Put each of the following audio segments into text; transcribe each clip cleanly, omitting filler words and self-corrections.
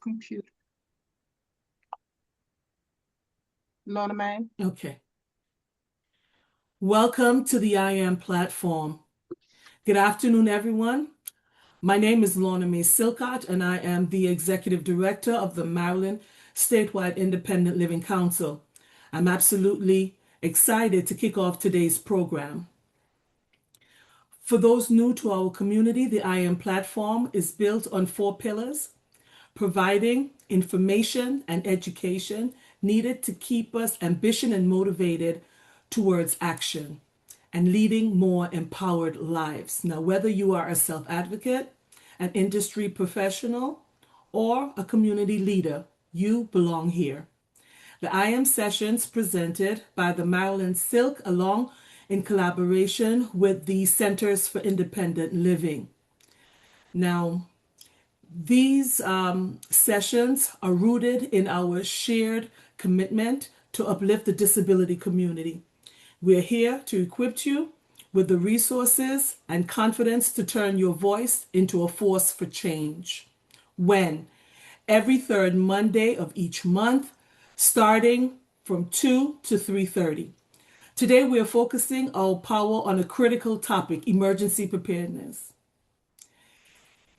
computer. Lorna May. Okay. Welcome to the I Am platform. Good afternoon, everyone. My name is Lorna May Silcott, and I am the Executive Director of the Maryland Statewide Independent Living Council. I'm absolutely excited to kick off today's program. For those new to our community, the I Am platform is built on 4 pillars: providing information and education needed to keep us ambitious and motivated towards action, and leading more empowered lives. Now, whether you are a self advocate, an industry professional, or a community leader, you belong here. The I Am sessions presented by the Maryland Silk along in collaboration with the Centers for Independent Living. Now, these sessions are rooted in our shared commitment to uplift the disability community. We're here to equip you with the resources and confidence to turn your voice into a force for change. When? Every third Monday of each month, starting from 2 to 3:30. Today we are focusing our power on a critical topic: emergency preparedness.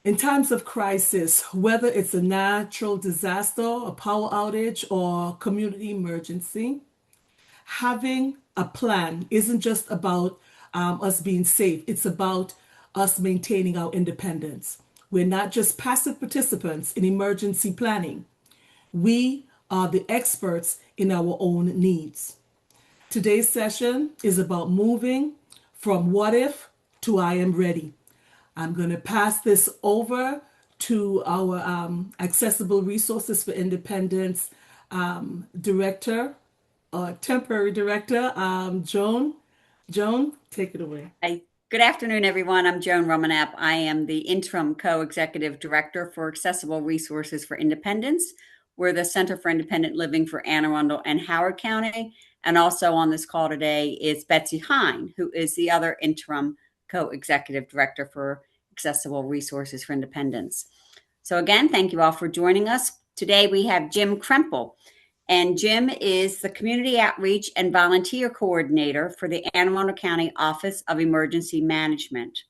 In times of crisis, whether it's a natural disaster, a power outage, or community emergency, having a plan isn't just about us being safe, it's about us maintaining our independence. We're not just passive participants in emergency planning, we are the experts in our own needs. Today's session is about moving from what if to I am ready. I'm going to pass this over to our Accessible Resources for Independence Director, Temporary Director, Joan. Joan, take it away. Hi. Good afternoon, everyone. I'm Joan Romanap. I am the Interim Co-Executive Director for Accessible Resources for Independence. We're the Center for Independent Living for Anne Arundel and Howard County. And also on this call today is Betsy Hine, who is the other Interim Co-Executive Director for Accessible Resources for Independence. So again, thank you all for joining us. Today we have Jim Krempel, and Jim is the Community Outreach and Volunteer Coordinator for the Anne Arundel County Office of Emergency Management.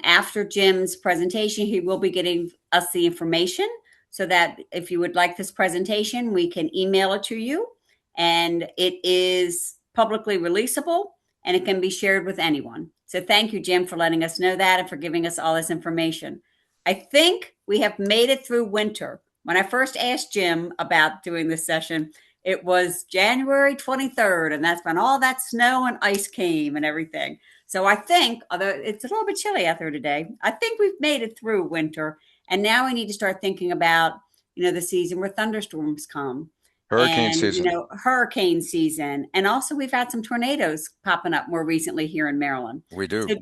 After Jim's presentation, he will be getting us the information so that if you would like this presentation, we can email it to you, and it is publicly releasable and it can be shared with anyone. So thank you, Jim, for letting us know that and for giving us all this information. I think we have made it through winter. When I first asked Jim about doing this session, it was January 23rd, and that's when all that snow and ice came and everything. So I think, although it's a little bit chilly out there today, I think we've made it through winter. And now we need to start thinking about, the season where thunderstorms come. Hurricane season. Hurricane season. And also we've had some tornadoes popping up more recently here in Maryland. We do. So,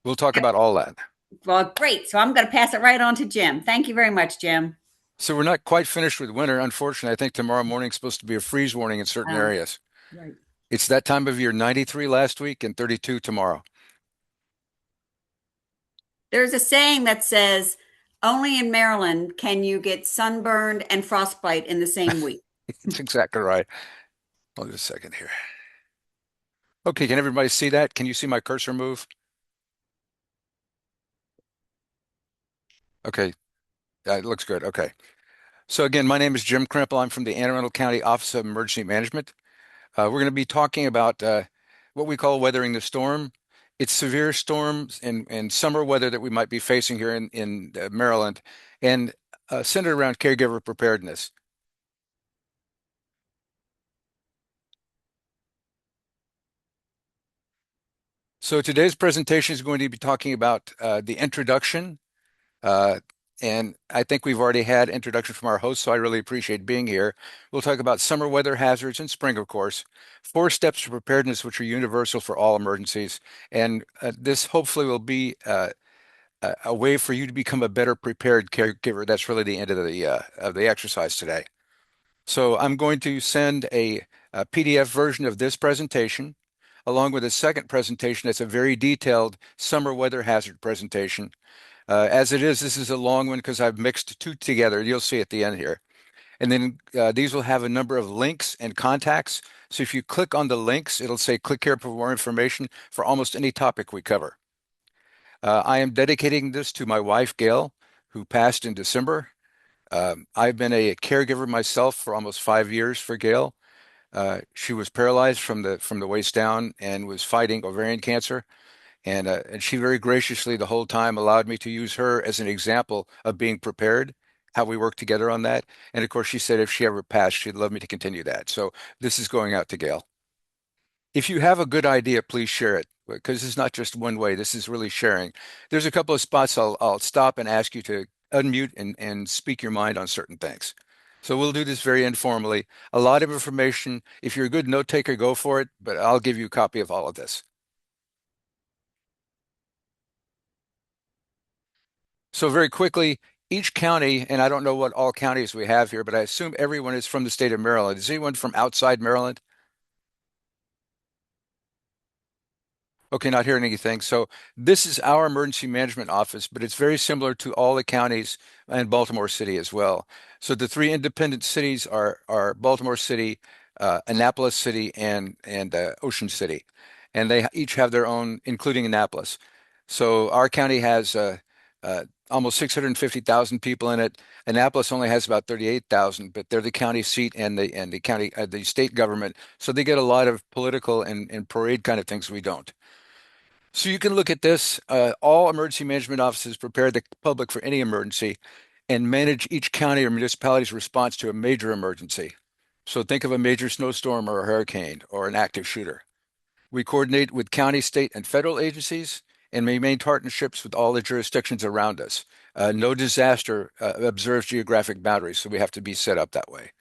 we'll talk about all that. Well, great. So I'm going to pass it right on to Jim. Thank you very much, Jim. So we're not quite finished with winter. Unfortunately, I think tomorrow morning is supposed to be a freeze warning in certain areas. Right. It's that time of year, 93 last week and 32 tomorrow. There's a saying that says, only in Maryland can you get sunburned and frostbite in the same week. That's exactly right. Hold just a second here. Okay, can everybody see that? Can you see my cursor move? Okay, it looks good. Okay. So again, my name is Jim Krempel. I'm from the Anne Arundel County Office of Emergency Management. We're going to be talking about what we call weathering the storm. It's severe storms and summer weather that we might be facing here in Maryland, and centered around caregiver preparedness. So today's presentation is going to be talking about the introduction, and I think we've already had introduction from our host, so I really appreciate being here. We'll talk about summer weather hazards and spring, of course, 4 steps to preparedness, which are universal for all emergencies, and this hopefully will be a way for you to become a better prepared caregiver. That's really the end of the exercise today. So I'm going to send a PDF version of this presentation, along with a second presentation that's a very detailed summer weather hazard presentation. As it is, this is a long one because I've mixed two together. You'll see at the end here. And then these will have a number of links and contacts. So if you click on the links, it'll say click here for more information for almost any topic we cover. I am dedicating this to my wife, Gail, who passed in December. I've been a caregiver myself for almost 5 years for Gail. She was paralyzed from the waist down and was fighting ovarian cancer. And she very graciously the whole time allowed me to use her as an example of being prepared, how we work together on that. And of course, she said if she ever passed, she'd love me to continue that. So this is going out to Gail. If you have a good idea, please share it because it's not just one way. This is really sharing. There's a couple of spots I'll stop and ask you to unmute and speak your mind on certain things. So we'll do this very informally. A lot of information. If you're a good note taker, go for it, but I'll give you a copy of all of this. So very quickly, each county, and I don't know what all counties we have here, but I assume everyone is from the state of Maryland. Is anyone from outside Maryland? Okay, not hearing anything. So this is our emergency management office, but it's very similar to all the counties and Baltimore City as well. So the three independent cities are Baltimore City, Annapolis City, and Ocean City, and they each have their own, including Annapolis. So our county has almost 650,000 people in it. Annapolis only has about 38,000, but they're the county seat and the county the state government, so they get a lot of political and parade kind of things we don't. So you can look at this. All emergency management offices prepare the public for any emergency and manage each county or municipality's response to a major emergency. So think of a major snowstorm or a hurricane or an active shooter. We coordinate with county, state, and federal agencies and maintain partnerships with all the jurisdictions around us. No disaster observes geographic boundaries, so we have to be set up that way.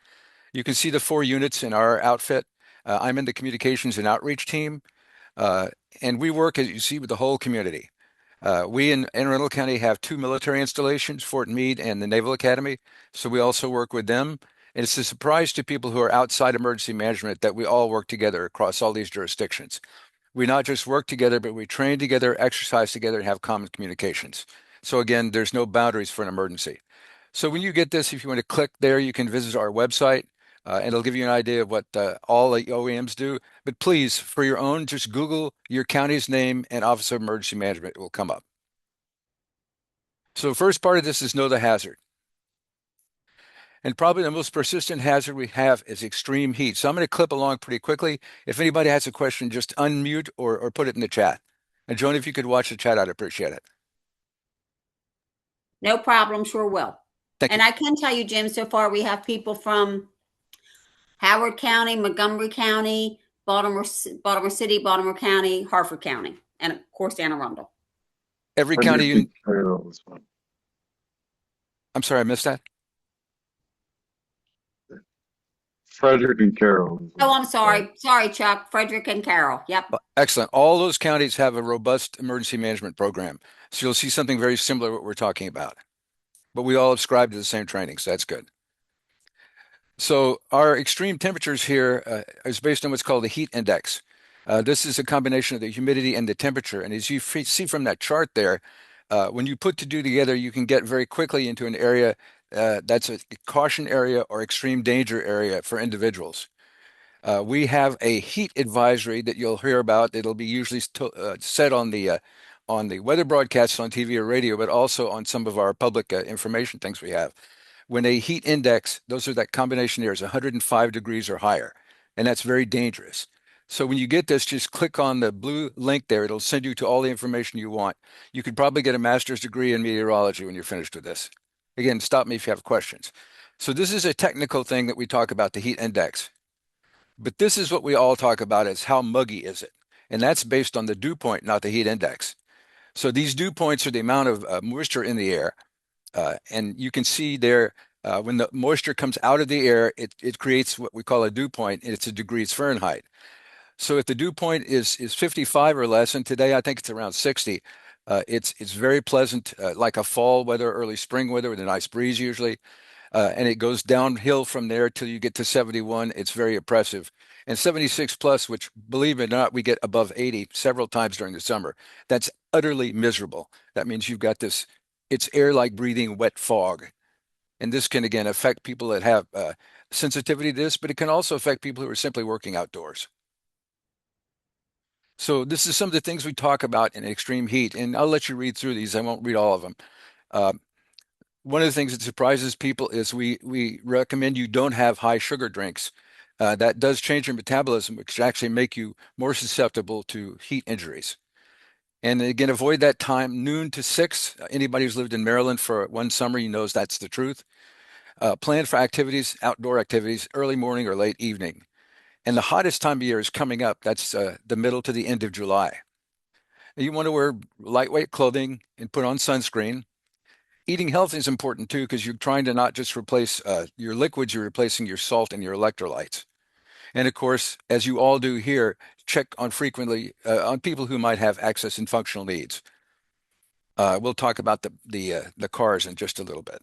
You can see the 4 units in our outfit. I'm in the communications and outreach team. Uh, and we work, as you see, with the whole community. We in Arundel County have 2 military installations, Fort Meade and the Naval Academy. So we also work with them. And it's a surprise to people who are outside emergency management that we all work together across all these jurisdictions. We not just work together, but we train together, exercise together, and have common communications. So again, there's no boundaries for an emergency. So when you get this, if you want to click there, you can visit our website, and it'll give you an idea of what all the OEMs do. But please, for your own, just Google your county's name and Office of Emergency Management. It will come up. So the first part of this is know the hazard. And probably the most persistent hazard we have is extreme heat. So I'm going to clip along pretty quickly. If anybody has a question, just unmute or put it in the chat. And Joan, if you could watch the chat, I'd appreciate it. No problem, sure will. Thank And you. I can tell you, Jim, so far we have people from Howard County, Montgomery County, Baltimore City, Baltimore County, Harford County, and of course, Anne Arundel. Every county I'm sorry, I missed that. Frederick and Carroll. Oh, I'm sorry. Sorry, Chuck. Frederick and Carroll. Yep. Excellent. All those counties have a robust emergency management program. So you'll see something very similar to what we're talking about. But we all subscribe to the same training, so that's good. So our extreme temperatures here is based on what's called the heat index. This is a combination of the humidity and the temperature. And as you see from that chart there, when you put the two together, you can get very quickly into an area that's a caution area or extreme danger area for individuals. We have a heat advisory that you'll hear about. It'll be usually set on the weather broadcasts on TV or radio, but also on some of our public information things we have. When a heat index, those are that combination there is 105 degrees or higher, and that's very dangerous. So when you get this, just click on the blue link there. It'll send you to all the information you want. You could probably get a master's degree in meteorology when you're finished with this. Again, stop me if you have questions. So this is a technical thing that we talk about, the heat index. But this is what we all talk about is how muggy is it? And that's based on the dew point, not the heat index. So these dew points are the amount of moisture in the air. And you can see there, when the moisture comes out of the air, it creates what we call a dew point, and it's a degrees Fahrenheit. So if the dew point is 55 or less, and today I think it's around 60, it's very pleasant, like a fall weather, early spring weather with a nice breeze usually. And it goes downhill from there till you get to 71. It's very oppressive. And 76 plus, which believe it or not, we get above 80 several times during the summer. That's utterly miserable. That means you've got this It's air like breathing wet fog. And this can, again, affect people that have sensitivity to this, but it can also affect people who are simply working outdoors. So this is some of the things we talk about in extreme heat, and I'll let you read through these. I won't read all of them. Uh, One of the things that surprises people is we recommend you don't have high sugar drinks. That does change your metabolism, which actually make you more susceptible to heat injuries. And again, avoid that time, noon to 6. Anybody who's lived in Maryland for one summer, you knows that's the truth. Plan for activities, outdoor activities, early morning or late evening. And the hottest time of year is coming up. That's the middle to the end of July. You want to wear lightweight clothing and put on sunscreen. Eating healthy is important too, because you're trying to not just replace your liquids, you're replacing your salt and your electrolytes. And of course, as you all do here, check on frequently on people who might have access and functional needs. We'll talk about the cars in just a little bit.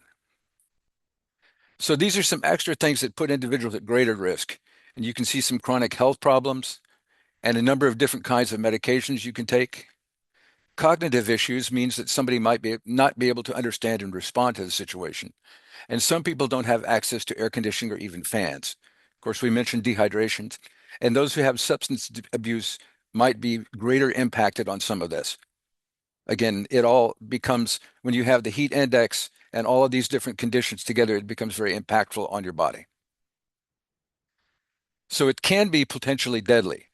So these are some extra things that put individuals at greater risk. And you can see some chronic health problems and a number of different kinds of medications you can take. Cognitive issues means that somebody might not be able to understand and respond to the situation. And some people don't have access to air conditioning or even fans. Of course, we mentioned dehydration, and those who have substance abuse might be greater impacted on some of this. Again, it all becomes, when you have the heat index and all of these different conditions together, it becomes very impactful on your body. So it can be potentially deadly.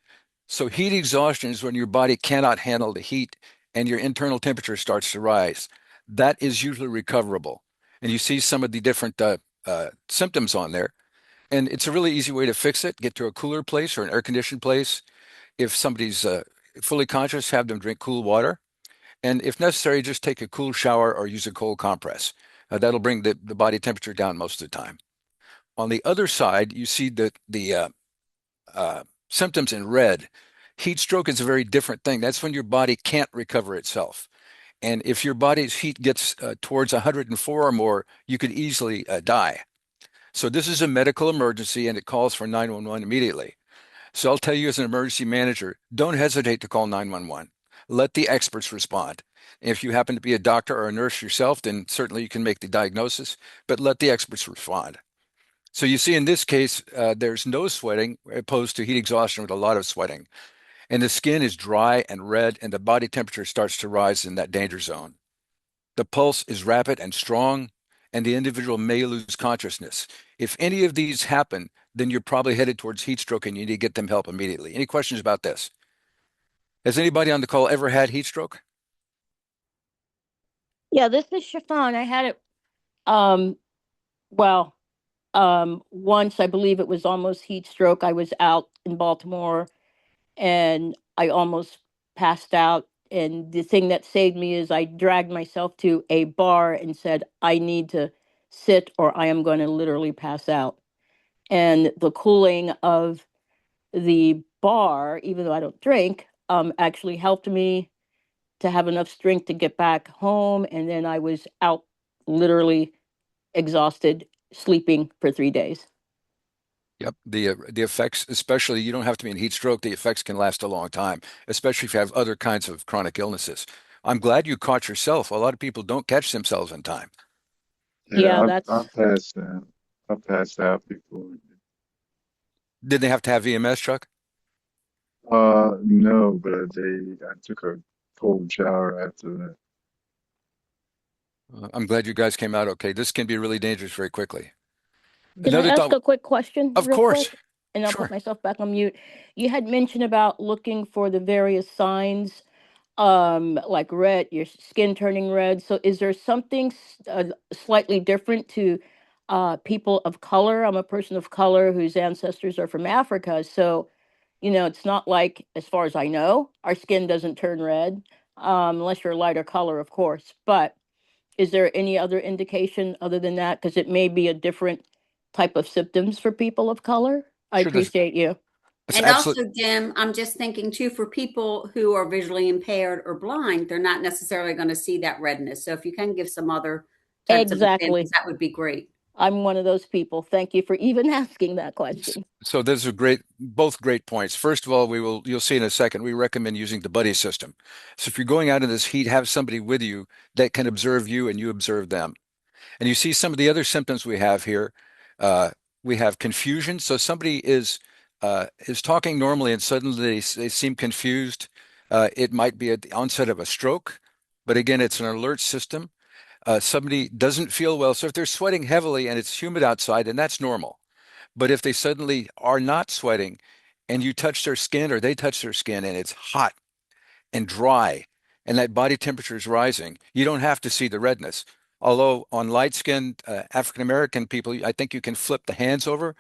So heat exhaustion is when your body cannot handle the heat and your internal temperature starts to rise. That is usually recoverable. And you see some of the different symptoms on there. And it's a really easy way to fix it. Get to a cooler place or an air-conditioned place. If somebody's fully conscious, have them drink cool water. And if necessary, just take a cool shower or use a cold compress. That'll bring the body temperature down most of the time. On the other side, you see the symptoms in red. Heat stroke is a very different thing. That's when your body can't recover itself. And if your body's heat gets towards 104 or more, you could easily die. So this is a medical emergency and it calls for 911 immediately. So I'll tell you as an emergency manager, don't hesitate to call 911. Let the experts respond. If you happen to be a doctor or a nurse yourself, then certainly you can make the diagnosis, but let the experts respond. So you see in this case, there's no sweating opposed to heat exhaustion with a lot of sweating. And the skin is dry and red, and the body temperature starts to rise in that danger zone. The pulse is rapid and strong, and the individual may lose consciousness. If any of these happen, then you're probably headed towards heat stroke and you need to get them help immediately. Any questions about this? Has anybody on the call ever had heat stroke? Yeah, this is Chiffon. I had it, well, once. I believe it was almost heat stroke. I was out in Baltimore and I almost passed out. And the thing that saved me is I dragged myself to a bar and said, I need to sit or I am going to literally pass out. And the cooling of the bar, even though I don't drink, actually helped me to have enough strength to get back home. And then I was out literally exhausted, sleeping for 3 days. Yep. The effects, especially you don't have to be in heat stroke, the effects can last a long time, especially if you have other kinds of chronic illnesses. I'm glad you caught yourself. A lot of people don't catch themselves in time. Yeah, Yeah, I that's passed out. I passed out before. Did they have to have EMS, Chuck? No, but I took a cold shower after that. I'm glad you guys came out okay. This can be really dangerous very quickly. Can I Another ask thought, a quick question of real course, quick? And I'll put sure. myself back on mute. You had mentioned about looking for the various signs, like red, your skin turning red. So is there something slightly different to people of color? I'm a person of color whose ancestors are from Africa. So, it's not like, as far as I know, our skin doesn't turn red, unless you're a lighter color, of course. But is there any other indication other than that? Because it may be a different type of symptoms for people of color. I Sure, appreciate you. that's And absolutely. also, Jim, I'm just thinking too, for people who are visually impaired or blind, they're not necessarily going to see that redness. So if you can give some other types of examples, Exactly. that would be great. I'm one of those people. Thank you for even asking that question. So those are both great points. First of all, you'll see in a second, we recommend using the buddy system. So if you're going out in this heat, have somebody with you that can observe you and you observe them. And you see some of the other symptoms we have here. Uh, we have confusion. So somebody is talking normally and suddenly they seem confused. It might be at the onset of a stroke, but again, it's an alert system. Somebody doesn't feel well. So if they're sweating heavily and it's humid outside, then that's normal. But if they suddenly are not sweating and you touch their skin or they touch their skin and it's hot and dry and that body temperature is rising, you don't have to see the redness. Although on light-skinned African American people, I think you can flip the hands over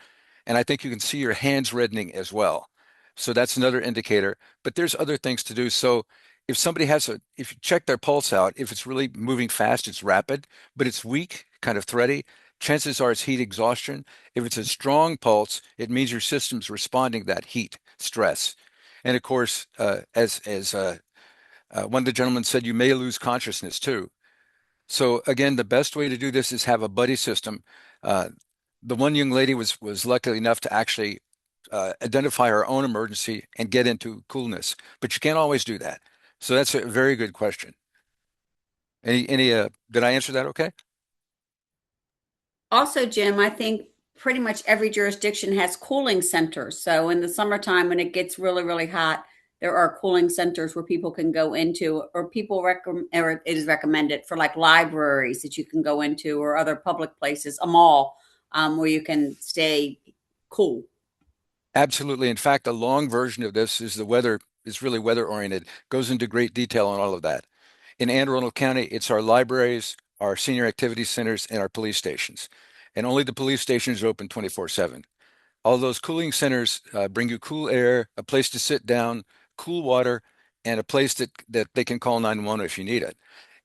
and I think you can see your hands reddening as well. So that's another indicator. But there's other things to do. So if you check their pulse out, if it's really moving fast, it's rapid, but it's weak, kind of thready, chances are it's heat exhaustion. If it's a strong pulse, it means your system's responding to that heat stress. And of course, as one of the gentlemen said, you may lose consciousness too. So again, the best way to do this is have a buddy system. Uh, the one young lady was lucky enough to actually identify her own emergency and get into coolness, but you can't always do that. So that's a very good question. Did I answer that okay? Also, Jim, I think pretty much every jurisdiction has cooling centers. So in the summertime, when it gets really, really hot, there are cooling centers where people can go into, or or it is recommended for like libraries that you can go into, or other public places, a mall, where you can stay cool. Absolutely. In fact, a long version of this is really weather oriented, goes into great detail on all of that. In Anne Arundel County, it's our libraries, our senior activity centers, and our police stations. And only the police stations are open 24/7. All those cooling centers bring you cool air, a place to sit down, cool water, and a place that they can call 911 if you need it.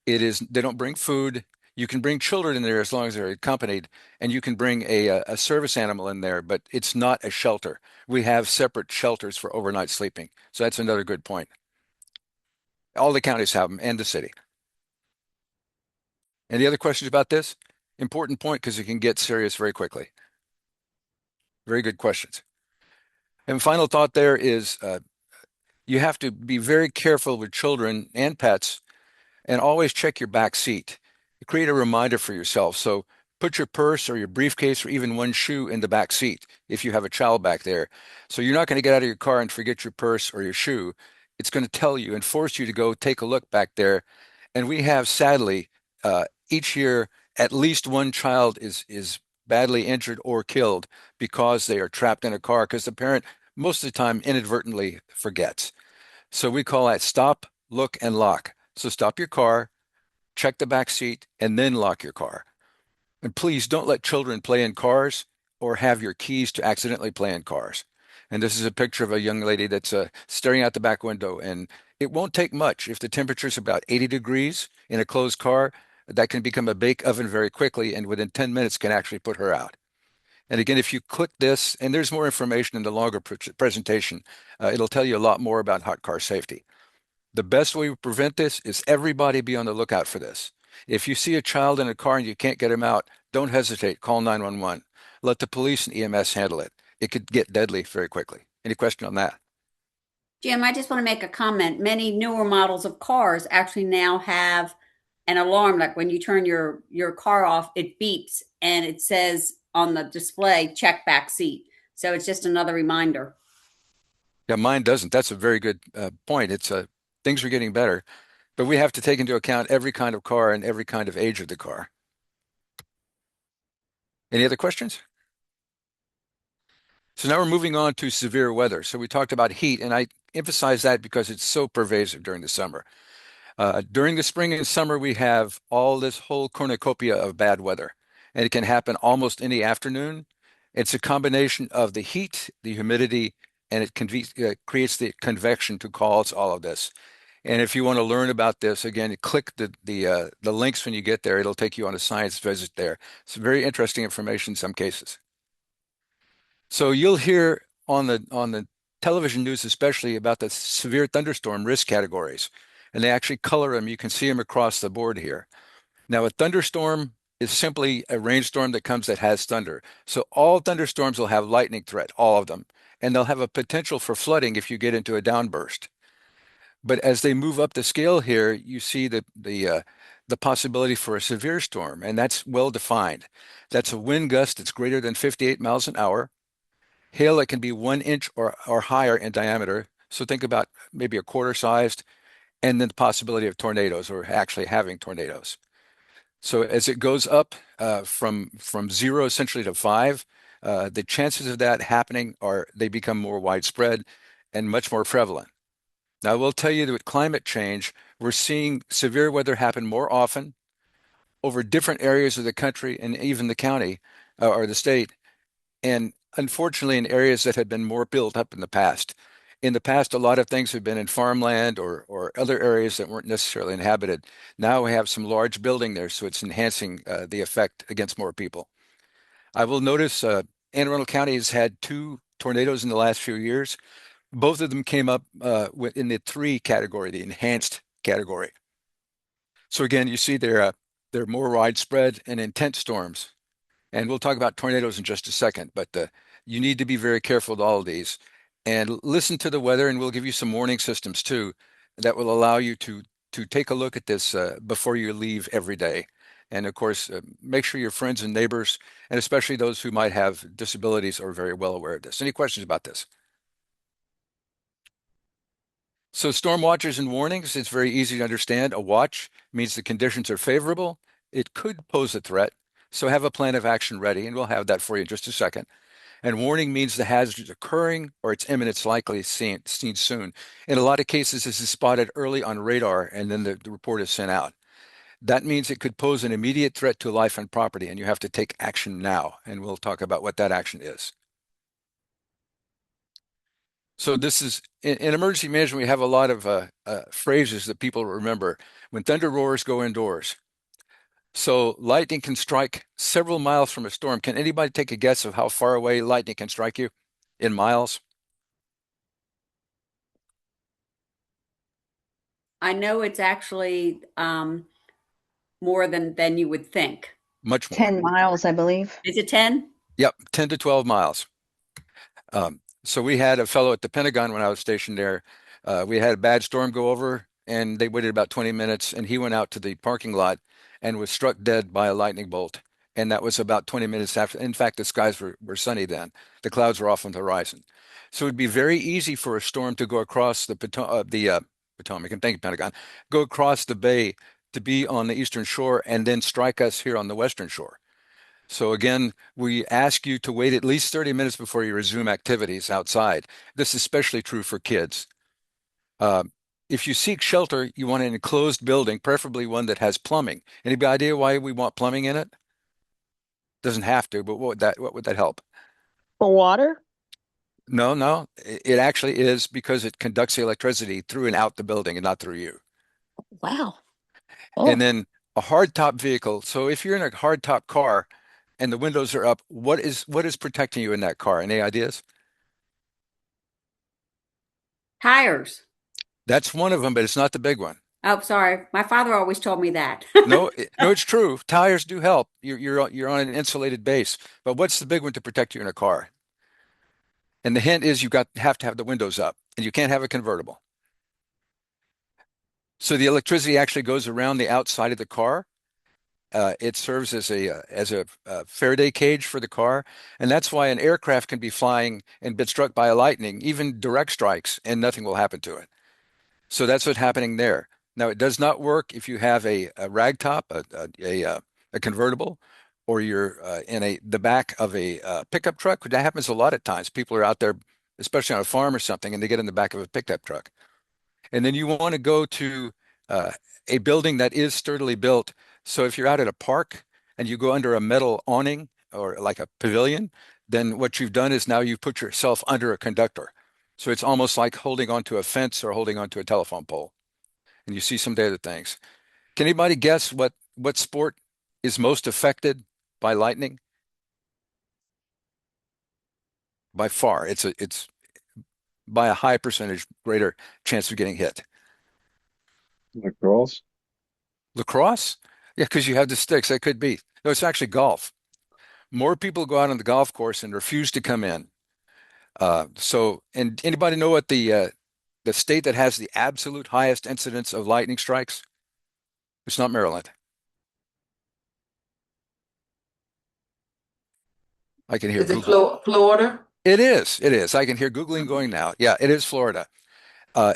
They don't bring food. You can bring children in there as long as they're accompanied, and you can bring a service animal in there, but it's not a shelter. We have separate shelters for overnight sleeping. So that's another good point. All the counties have them and the city. Any other questions about this? Important point because it can get serious very quickly. Very good questions. And final thought there is you have to be very careful with children and pets and always check your back seat. Create a reminder for yourself. So put your purse or your briefcase or even one shoe in the back seat if you have a child back there. So you're not going to get out of your car and forget your purse or your shoe. It's going to tell you and force you to go take a look back there. And we have, sadly, each year, at least one child is badly injured or killed because they are trapped in a car because the parent most of the time inadvertently forgets. So we call that stop, look, and lock. So stop your car, check the back seat, and then lock your car. And please don't let children play in cars or have your keys to accidentally play in cars. And this is a picture of a young lady that's staring out the back window. And it won't take much. If the temperature is about 80 degrees in a closed car, that can become a bake oven very quickly and within 10 minutes can actually put her out. And again, if you click this, and there's more information in the longer presentation, it'll tell you a lot more about hot car safety. The best way to prevent this is everybody be on the lookout for this. If you see a child in a car and you can't get him out, don't hesitate. Call 911. Let the police and EMS handle it. It could get deadly very quickly. Any question on that? Jim, I just want to make a comment. Many newer models of cars actually now have an alarm. Like when you turn your car off, it beeps and it says on the display, check back seat. So it's just another reminder. Yeah, mine doesn't. That's a very good point. Things are getting better, but we have to take into account every kind of car and every kind of age of the car. Any other questions? So now we're moving on to severe weather. So we talked about heat, and I emphasize that because it's so pervasive during the summer. During the spring and summer, we have all this whole cornucopia of bad weather, and it can happen almost any afternoon. It's a combination of the heat, the humidity, and it creates the convection to cause all of this. And if you want to learn about this, again, click the links when you get there. It'll take you on a science visit there. It's very interesting information in some cases. So you'll hear on the television news, especially about the severe thunderstorm risk categories, and they actually color them. You can see them across the board here. Now, a thunderstorm is simply a rainstorm that comes that has thunder. So all thunderstorms will have lightning threat, all of them, and they'll have a potential for flooding if you get into a downburst. But as they move up the scale here, you see the possibility for a severe storm, and that's well defined. That's a wind gust that's greater than 58 miles an hour, hail that can be 1 inch or higher in diameter. So think about maybe a quarter sized, and then the possibility of tornadoes or actually having tornadoes. So as it goes up from zero essentially to five, the chances of that happening are they become more widespread and much more prevalent. Now, I will tell you that with climate change, we're seeing severe weather happen more often over different areas of the country and even the county or the state, and unfortunately in areas that had been more built up in the past. In the past, a lot of things have been in farmland or other areas that weren't necessarily inhabited. Now we have some large building there, so it's enhancing the effect against more people. I will notice Anne Arundel County has had two tornadoes in the last few years. Both of them came up in the three category, the enhanced category. So again, you see they're more widespread and intense storms. And we'll talk about tornadoes in just a second, but you need to be very careful with all of these and listen to the weather, and we'll give you some warning systems too that will allow you to take a look at this before you leave every day. And of course, make sure your friends and neighbors, and especially those who might have disabilities, are very well aware of this. Any questions about this? So storm watches and warnings, it's very easy to understand. A watch means the conditions are favorable. It could pose a threat. So have a plan of action ready, and we'll have that for you in just a second. And warning means the hazard is occurring or its imminence likely seen soon. In a lot of cases, this is spotted early on radar, and then the report is sent out. That means it could pose an immediate threat to life and property, and you have to take action now. And we'll talk about what that action is. So this is in emergency management, we have a lot of phrases that people remember. When thunder roars, go indoors. So lightning can strike several miles from a storm. Can anybody take a guess of how far away lightning can strike you in miles? I know it's actually more than you would think. Much more. 10 miles, I believe. Is it 10? Yep, 10 to 12 miles. So we had a fellow at the Pentagon when I was stationed there. We had a bad storm go over, and they waited about 20 minutes, and he went out to the parking lot and was struck dead by a lightning bolt. And that was about 20 minutes after. In fact, the skies were sunny then. The clouds were off on the horizon. So it'd be very easy for a storm to go across the Potomac, and thank you, Pentagon, go across the bay to be on the eastern shore and then strike us here on the western shore. So again, we ask you to wait at least 30 minutes before you resume activities outside. This is especially true for kids. If you seek shelter, you want an enclosed building, preferably one that has plumbing. Any idea why we want plumbing in it? Doesn't have to, but what would that help? For water? No, no, it actually is because it conducts the electricity through and out the building and not through you. Wow. And Oh, then a hardtop vehicle. So if you're in a hardtop car and the windows are up, what is protecting you in that car? Any ideas? Tires. That's one of them, but it's not the big one. Oh, sorry. My father always told me that. No, no, it's true. Tires do help. You're on an insulated base, but what's the big one to protect you in a car? And the hint is have to have the windows up, and you can't have a convertible. So the electricity actually goes around the outside of the car. It serves as a Faraday cage for the car, and that's why an aircraft can be flying and been struck by a lightning, even direct strikes, and nothing will happen to it. So that's what's happening there. Now, it does not work if you have a ragtop, a convertible, or you're in the back of a pickup truck. That happens a lot of times. People are out there, especially on a farm or something, and they get in the back of a pickup truck. And then you want to go to uh, a building that is sturdily built. So if you're out at a park and you go under a metal awning or like a pavilion, then what you've done is now you've put yourself under a conductor. So it's almost like holding onto a fence or holding onto a telephone pole. And you see some of the other things. Can anybody guess what sport is most affected by lightning? By far, it's by a high percentage greater chance of getting hit. Lacrosse. Lacrosse? Yeah, because you have the sticks. That could be. No, it's actually golf. More people go out on the golf course and refuse to come in. And anybody know what the state that has the absolute highest incidence of lightning strikes? It's not Maryland. I can hear Is it Google. Florida? It is. It is. I can hear Googling going now. Yeah, it is Florida.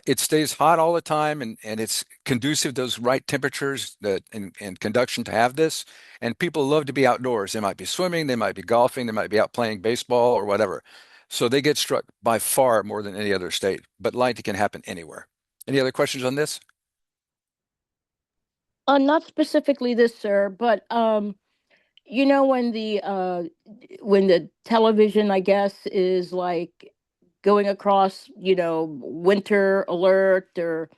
It stays hot all the time, and it's conducive to those right temperatures and conduction to have this. And people love to be outdoors. They might be swimming, they might be golfing, they might be out playing baseball or whatever. So they get struck by far more than any other state. But lightning can happen anywhere. Any other questions on this? Not specifically this, sir, but you know when the television, I guess, is like going across, winter alert, or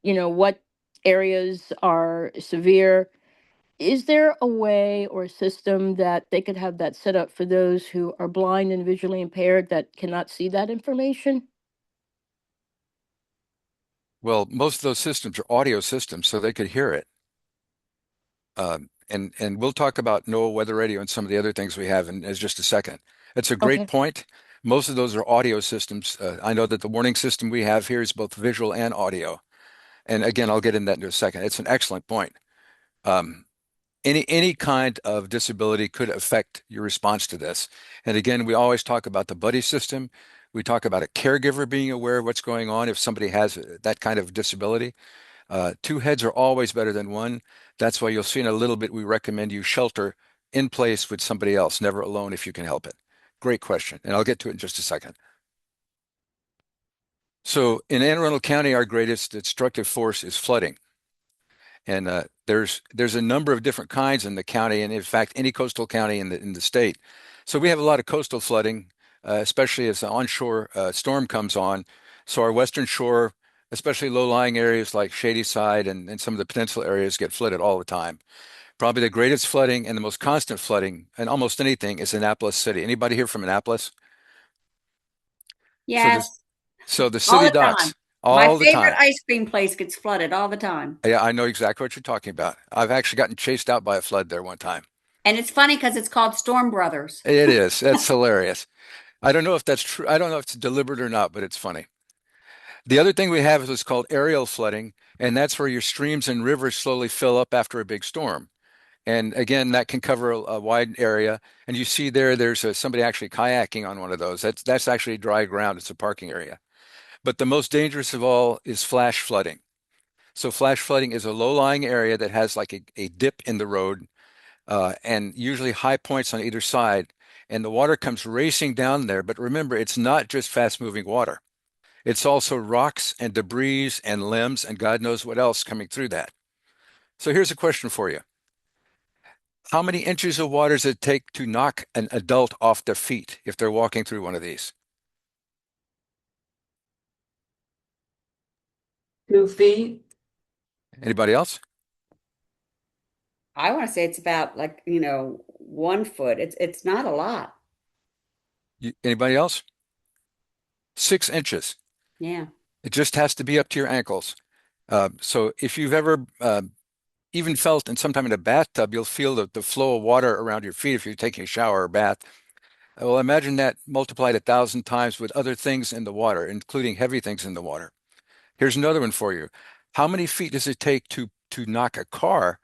what areas are severe. Is there a way or a system that they could have that set up for those who are blind and visually impaired that cannot see that information? Well, most of those systems are audio systems, so they could hear it. And we'll talk about NOAA weather radio and some of the other things we have in just a second. It's a great Okay. point. Most of those are audio systems. I know that the warning system we have here is both visual and audio. And again, I'll get into that in a second. It's an excellent point. Um, any kind of disability could affect your response to this. And again, we always talk about the buddy system. We talk about a caregiver being aware of what's going on if somebody has that kind of disability. Two heads are always better than one. That's why you'll see in a little bit we recommend you shelter in place with somebody else, never alone if you can help it. Great question, and I'll get to it in just a second. So in Anne Arundel County, our greatest destructive force is flooding. And there's a number of different kinds in the county, and in fact, any coastal county in the state. So we have a lot of coastal flooding, especially as the onshore storm comes on. So our western shore, especially low-lying areas like Shadyside and some of the peninsula areas, get flooded all the time. Probably the greatest flooding and the most constant flooding and almost anything is Annapolis City. Anybody here from Annapolis? So this, Yes, so the all city the time. docks My all the favorite time. ice cream place gets flooded all the time. Yeah, I know exactly what you're talking about. I've actually gotten chased out by a flood there one time. And it's funny because it's called Storm Brothers. It is. That's hilarious. I don't know if that's true. I don't know if it's deliberate or not, but it's funny. The other thing we have is what's called aerial flooding, and that's where your streams and rivers slowly fill up after a big storm. And again, that can cover a wide area. And you see there's somebody actually kayaking on one of those. That's actually dry ground. It's a parking area. But the most dangerous of all is flash flooding. So flash flooding is a low-lying area that has like a dip in the road and usually high points on either side. And the water comes racing down there. But remember, it's not just fast-moving water. It's also rocks and debris and limbs and God knows what else coming through that. So here's a question for you. How many inches of water does it take to knock an adult off their feet if they're walking through one of these? 2 feet? Anybody else? I want to say it's about like, 1 foot. It's not a lot. Anybody else? 6 inches. Yeah. It just has to be up to your ankles. So if you've ever even felt, and sometime in a bathtub, you'll feel the flow of water around your feet if you're taking a shower or bath. Well, imagine that multiplied 1,000 times with other things in the water, including heavy things in the water. Here's another one for you. How many feet does it take to knock a car,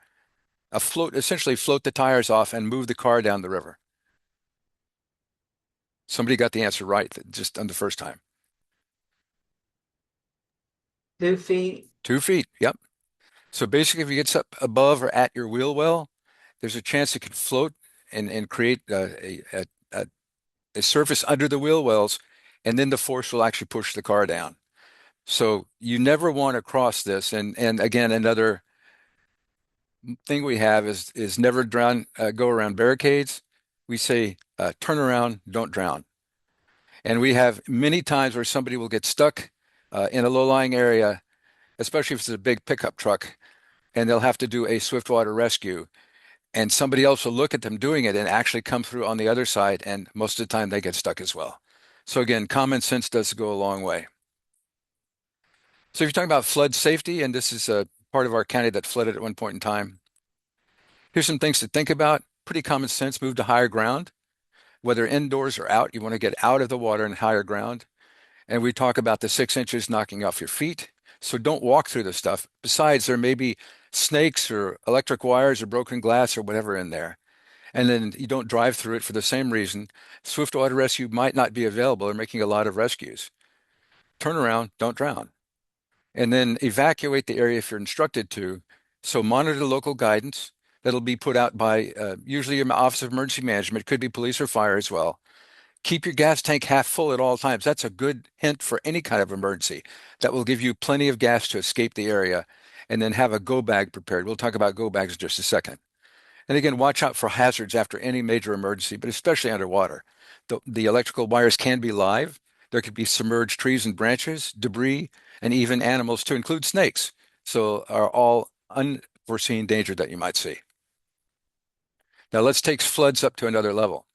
essentially float the tires off and move the car down the river? Somebody got the answer right just on the first time. 2 feet? 2 feet. Yep. So basically, if it gets up above or at your wheel well, there's a chance it could float and create a surface under the wheel wells, and then the force will actually push the car down. So you never want to cross this. And again, another thing we have is never go around barricades. We say turn around, don't drown. And we have many times where somebody will get stuck in a low-lying area, especially if it's a big pickup truck, and they'll have to do a swiftwater rescue. And somebody else will look at them doing it and actually come through on the other side, and most of the time they get stuck as well. So again, common sense does go a long way. So if you're talking about flood safety, and this is a part of our county that flooded at one point in time, Here's some things to think about. Pretty common sense, move to higher ground. Whether indoors or out, you want to get out of the water and higher ground. And we talk about the 6 inches knocking off your feet. So don't walk through the stuff. Besides, there may be snakes or electric wires or broken glass or whatever in there. And then you don't drive through it for the same reason. Swift water rescue might not be available. They're making a lot of rescues. Turn around, don't drown. And then evacuate the area if you're instructed to. So monitor local guidance that'll be put out by usually your Office of Emergency Management. It could be police or fire as well. Keep your gas tank half full at all times. That's a good hint for any kind of emergency. That will give you plenty of gas to escape the area. And then have a go bag prepared. We'll talk about go bags in just a second. And again, watch out for hazards after any major emergency, but especially underwater. The electrical wires can be live. There could be submerged trees and branches, debris, and even animals, to include snakes. So are all unforeseen danger that you might see. Now let's take floods up to another level.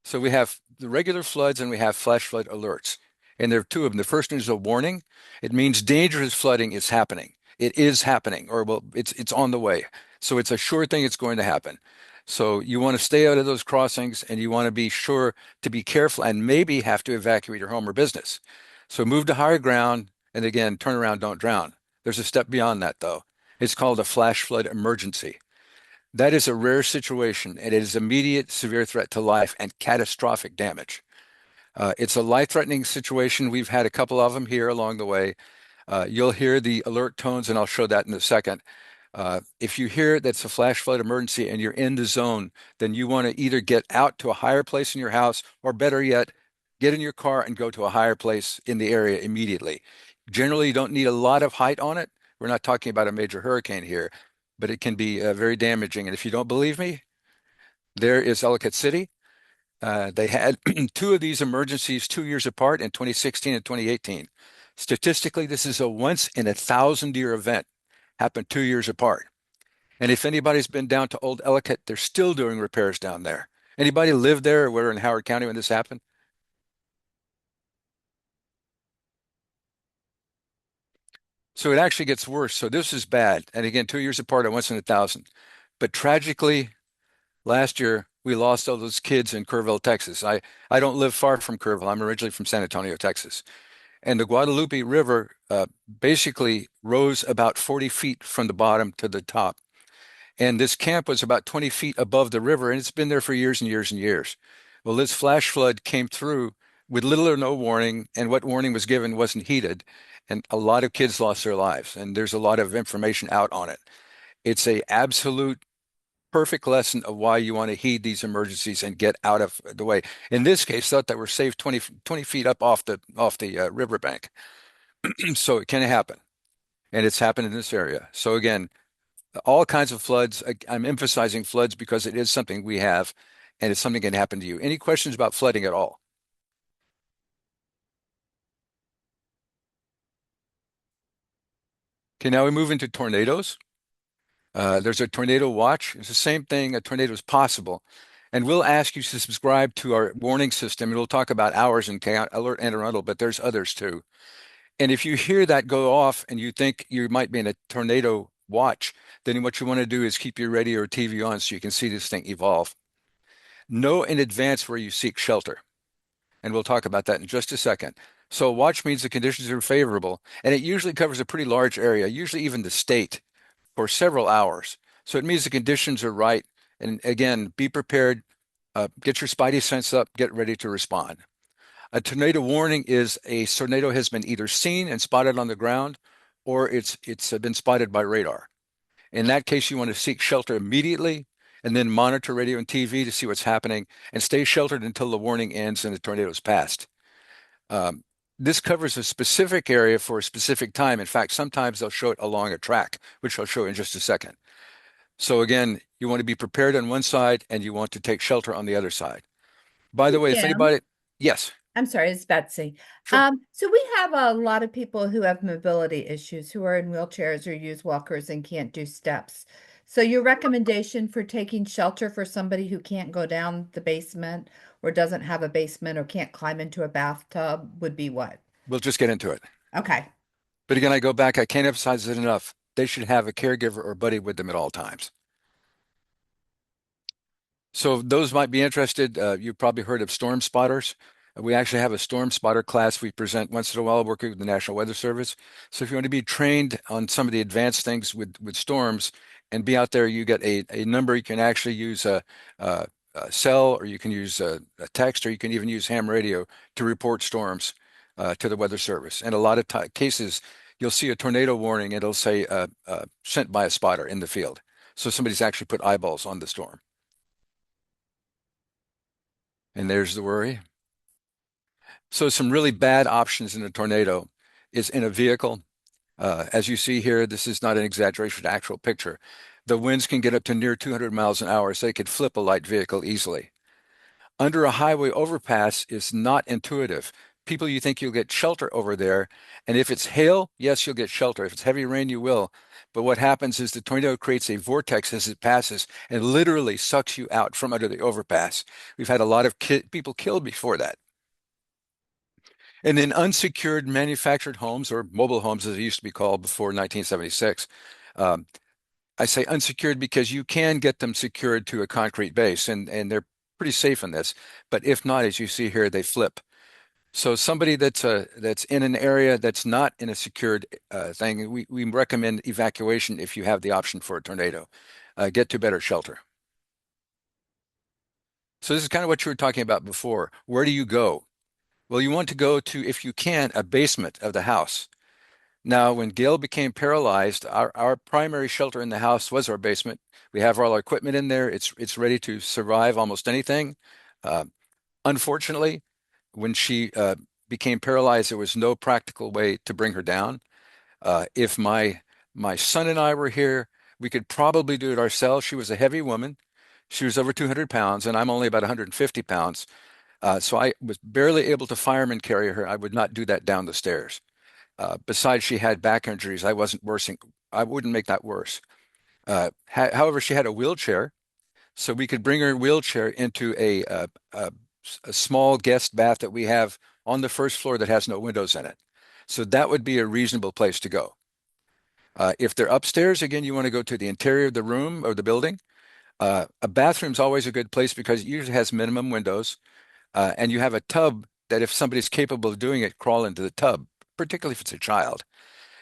So we have the regular floods and we have flash flood alerts. And there are two of them. The first one is a warning. It means dangerous flooding is happening. It is happening, or well, it's on the way. So it's a sure thing it's going to happen. So you want to stay out of those crossings and you want to be sure to be careful and maybe have to evacuate your home or business. So move to higher ground and again, turn around, don't drown. There's a step beyond that though. It's called a flash flood emergency. That is a rare situation and it is immediate severe threat to life and catastrophic damage. It's a life-threatening situation. We've had a couple of them here along the way. You'll hear the alert tones, and I'll show that in a second. If you hear that's a flash flood emergency and you're in the zone, then you want to either get out to a higher place in your house, or better yet, get in your car and go to a higher place in the area immediately. Generally, you don't need a lot of height on it. We're not talking about a major hurricane here, but it can be very damaging. And if you don't believe me, there is Ellicott City. They had two of these emergencies 2 years apart in 2016 and 2018. Statistically, this is a once in a 1,000-year event, happened 2 years apart. And if anybody's been down to Old Ellicott, they're still doing repairs down there. Anybody live there or were in Howard County when this happened? So it actually gets worse. So this is bad. And again, 2 years apart at once in a 1,000. But tragically, last year, we lost all those kids in Kerrville, Texas. I don't live far from Kerrville. I'm originally from San Antonio, Texas. And the Guadalupe River basically rose about 40 feet from the bottom to the top. And this camp was about 20 feet above the river, and it's been there for years and years and years. Well, this flash flood came through with little or no warning, and what warning was given wasn't heeded. And a lot of kids lost their lives, and there's a lot of information out on it. It's a absolute perfect lesson of why you want to heed these emergencies and get out of the way. In this case, thought that we're safe 20 feet up off the riverbank. So it can happen. And it's happened in this area. So again, all kinds of floods. I'm emphasizing floods because it is something we have and it's something that can happen to you. Any questions about flooding at all? Okay, now we move into tornadoes. There's a tornado watch. It's the same thing. A tornado is possible. And we'll ask you to subscribe to our warning system. And we'll talk about ours and Alert and Arundel, but there's others too. And if you hear that go off and you think you might be in a tornado watch, then what you want to do is keep your radio or TV on so you can see this thing evolve. Know in advance where you seek shelter. And we'll talk about that in just a second. So watch means the conditions are favorable, and it usually covers a pretty large area, usually even the state, for several hours. So it means the conditions are right. And again, be prepared, get your spidey sense up, get ready to respond. A tornado warning is a tornado has been either seen and spotted on the ground, or it's been spotted by radar. In that case, you want to seek shelter immediately and then monitor radio and TV to see what's happening and stay sheltered until the warning ends and the tornado is passed. This covers a specific area for a specific time. In fact, sometimes they'll show it along a track, which I'll show in just a second. So again, you want to be prepared on one side and you want to take shelter on the other side. By the way, if Jim, anybody, yes, I'm sorry, it's Betsy. sure. So we have a lot of people who have mobility issues, who are in wheelchairs or use walkers and can't do steps. So your recommendation for taking shelter for somebody who can't go down the basement or doesn't have a basement or can't climb into a bathtub would be what? We'll just get into it. Okay. But again, I go back, I can't emphasize it enough. They should have a caregiver or buddy with them at all times. So those might be interested. You've probably heard of storm spotters. We actually have a storm spotter class we present once in a while working with the National Weather Service. So if you want to be trained on some of the advanced things with storms and be out there, you get a number. You can actually use a cell, or you can use a text, or you can even use ham radio to report storms to the Weather Service. And a lot of cases, you'll see a tornado warning. It'll say sent by a spotter in the field. So somebody's actually put eyeballs on the storm. And there's the worry. So some really bad options in a tornado is in a vehicle. As you see here, this is not an exaggeration, actual picture. The winds can get up to near 200 miles an hour, so they could flip a light vehicle easily. Under a highway overpass is not intuitive. People, you think you'll get shelter over there. And if it's hail, yes, you'll get shelter. If it's heavy rain, you will. But what happens is the tornado creates a vortex as it passes and literally sucks you out from under the overpass. We've had a lot of people killed before that. And in unsecured manufactured homes, or mobile homes as it used to be called before 1976, um, I say unsecured because you can get them secured to a concrete base, and they're pretty safe in this. But if not, as you see here, they flip. So somebody that's in an area that's not in a secured thing, we recommend evacuation if you have the option for a tornado. Get to better shelter. So this is kind of what you were talking about before. Where do you go? Well, you want to go to, if you can, a basement of the house. Now, when Gail became paralyzed, our primary shelter in the house was our basement. We have all our equipment in there. It's ready to survive almost anything. Uh, Unfortunately, when she became paralyzed, there was no practical way to bring her down. If my son and I were here, we could probably do it ourselves. She was a heavy woman. She was over 200 pounds, and I'm only about 150 pounds. So I was barely able to fireman carry her. I would not do that down the stairs. Besides, she had back injuries. I wasn't worsening. I wouldn't make that worse. However, she had a wheelchair, so we could bring her wheelchair into a small guest bath that we have on the first floor that has no windows in it. So that would be a reasonable place to go. If they're upstairs, again, you want to go to the interior of the room or the building. A bathroom's always a good place because it usually has minimum windows, and you have a tub that if somebody's capable of doing it, crawl into the tub, particularly if it's a child.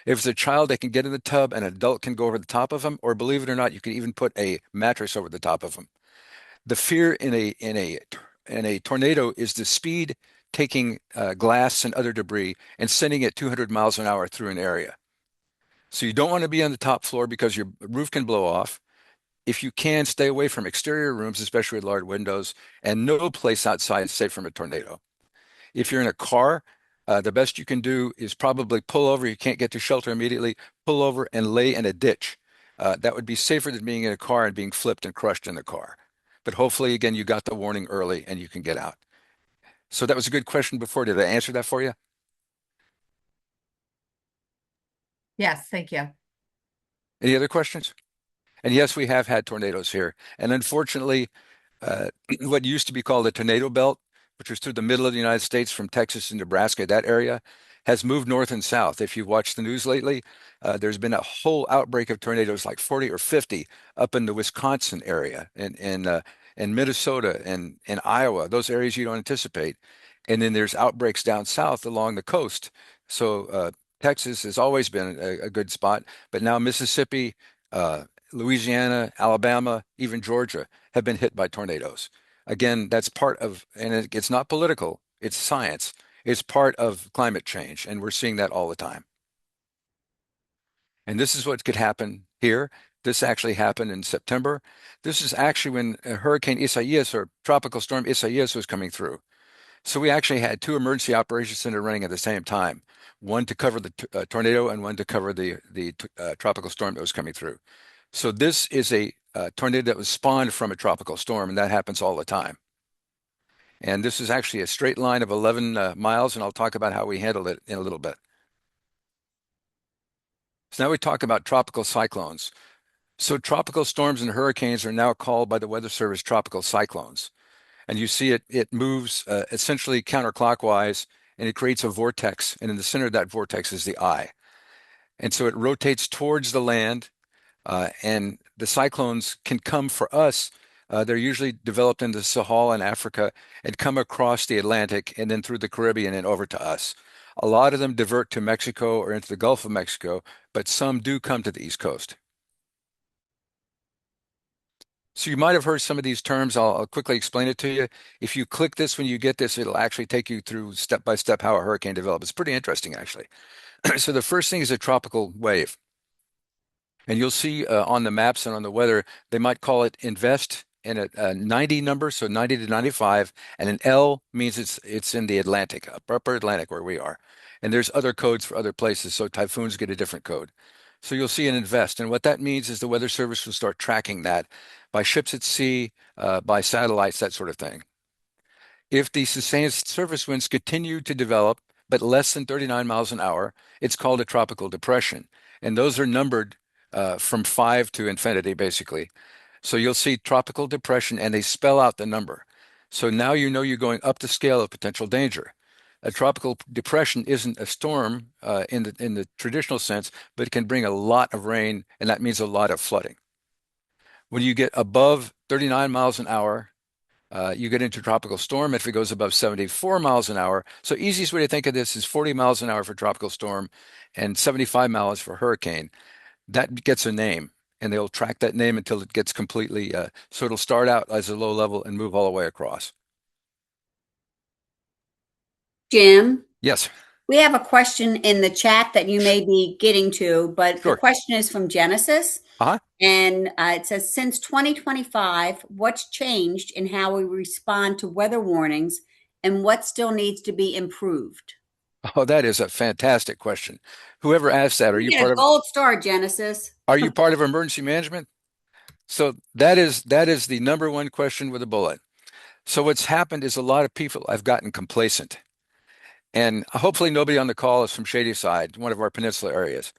If it's a child, they can get in the tub, an adult can go over the top of them, or believe it or not, you can even put a mattress over the top of them. The fear in a tornado is the speed taking glass and other debris and sending it 200 miles an hour through an area. So you don't want to be on the top floor because your roof can blow off. If you can, stay away from exterior rooms, especially with large windows, and no place outside is safe from a tornado. If you're in a car, the best you can do is probably pull over. You can't get to shelter immediately. Pull over and lay in a ditch. That would be safer than being in a car and being flipped and crushed in the car. But hopefully, again, you got the warning early and you can get out. So that was a good question before. Did I answer that for you? Yes, thank you. Any other questions? And yes, we have had tornadoes here. And unfortunately, what used to be called the tornado belt, which was through the middle of the United States from Texas and Nebraska, that area has moved north and south. If you've watched the news lately, there's been a whole outbreak of tornadoes, like 40 or 50 up in the Wisconsin area and Minnesota and Iowa, those areas you don't anticipate. And then there's outbreaks down south along the coast. So Texas has always been a good spot, but now Mississippi, Louisiana, Alabama, even Georgia have been hit by tornadoes. Again, that's part of, and it's not political, it's science. It's part of climate change, and we're seeing that all the time. And this is what could happen here. This actually happened in September. This is actually when Hurricane Isaias or Tropical Storm Isaias was coming through. So we actually had two emergency operations center running at the same time, one to cover the tornado and one to cover the tropical storm that was coming through. So this is a tornado that was spawned from a tropical storm, and that happens all the time. And this is actually a straight line of 11 miles, and I'll talk about how we handled it in a little bit. So now we talk about tropical cyclones. So tropical storms and hurricanes are now called by the Weather Service tropical cyclones. And you see it moves essentially counterclockwise, and it creates a vortex. And in the center of that vortex is the eye. And so it rotates towards the land. And the cyclones can come for us They're usually developed in the Sahel in Africa and come across the Atlantic and then through the Caribbean and over to us. A lot of them divert to Mexico or into the Gulf of Mexico, but some do come to the East Coast. So you might have heard some of these terms. I'll quickly explain it to you. If you click this when you get this, it'll actually take you through step by step how a hurricane develops. It's pretty interesting, actually. So the first thing is a tropical wave. And you'll see on the maps and on the weather, they might call it invest in a 90 number, so 90 to 95, and an L means it's in the Atlantic, upper Atlantic where we are. And there's other codes for other places, so typhoons get a different code. So you'll see an invest, and what that means is the Weather Service will start tracking that by ships at sea, by satellites, that sort of thing. If the sustained surface winds continue to develop, but less than 39 miles an hour, it's called a tropical depression. And those are numbered from 5 to infinity, basically. So you'll see tropical depression and they spell out the number. So now you know you're going up the scale of potential danger. A tropical depression isn't a storm in the traditional sense, but it can bring a lot of rain, and that means a lot of flooding. When you get above 39 miles an hour, you get into tropical storm if it goes above 74 miles an hour. So easiest way to think of this is 40 miles an hour for tropical storm and 75 miles for hurricane. That gets a name, and they'll track that name until it gets completely, so it'll start out as a low level and move all the way across. Jim, Yes, we have a question in the chat that you may be getting to, but sure. the question is from Genesis. Uh-huh. And it says, since 2025, what's changed in how we respond to weather warnings and what still needs to be improved? Oh, that is a fantastic question. Whoever asked that, You get a gold star, Genesis. are you part of emergency management? So that is the number one question with a bullet. So what's happened is a lot of people have gotten complacent. And hopefully nobody on the call is from Shadyside, one of our peninsula areas.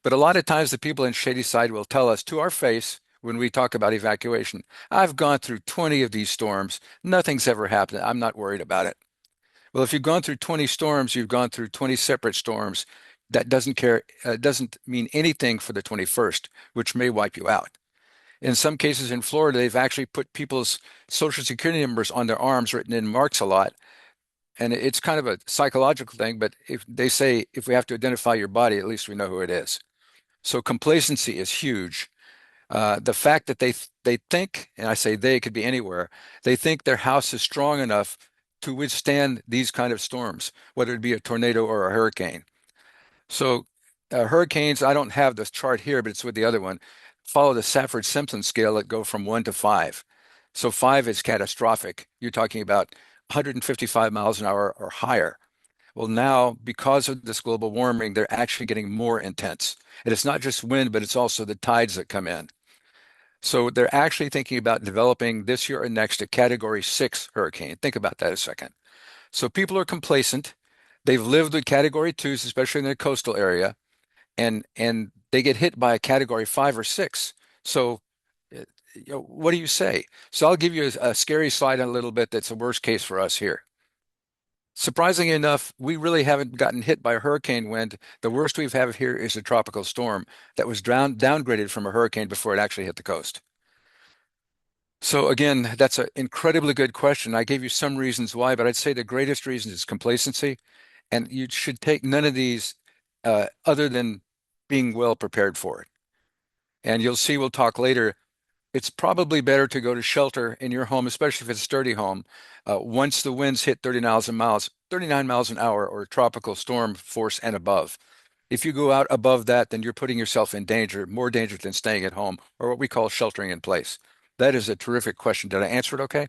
But a lot of times the people in Shadyside will tell us to our face when we talk about evacuation, I've gone through 20 of these storms. Nothing's ever happened. I'm not worried about it. Well, if you've gone through 20 storms, you've gone through 20 separate storms. That doesn't mean anything for the 21st, which may wipe you out. In some cases in Florida, they've actually put people's social security numbers on their arms, written in marks a lot. And it's kind of a psychological thing, but if they say if we have to identify your body, at least we know who it is. So complacency is huge. The fact that they think, and I say they, could be anywhere, they think their house is strong enough to withstand these kind of storms, whether it be a tornado or a hurricane. So hurricanes, I don't have this chart here, but it's with the other one, follow the Safford-Simpson scale that go from 1 to 5. So 5 is catastrophic. You're talking about 155 miles an hour or higher. Well, now, because of this global warming, they're actually getting more intense. And it's not just wind, but it's also the tides that come in. So they're actually thinking about developing this year or next a Category 6 hurricane. Think about that a second. So people are complacent. They've lived with Category 2s, especially in the coastal area, and they get hit by a Category 5 or 6. So what do you say? So I'll give you a scary slide in a little bit that's a worst case for us here. Surprisingly enough, we really haven't gotten hit by a hurricane wind. The worst we've had here is a tropical storm that was downgraded from a hurricane before it actually hit the coast. So again, that's an incredibly good question. I gave you some reasons why, but I'd say the greatest reason is complacency, and you should take none of these other than being well prepared for it. And you'll see, we'll talk later, it's probably better to go to shelter in your home, especially if it's a sturdy home, once the winds hit 39 miles an hour or tropical storm force and above. If you go out above that, then you're putting yourself in danger, more danger than staying at home, or what we call sheltering in place. That is a terrific question. Did I answer it okay?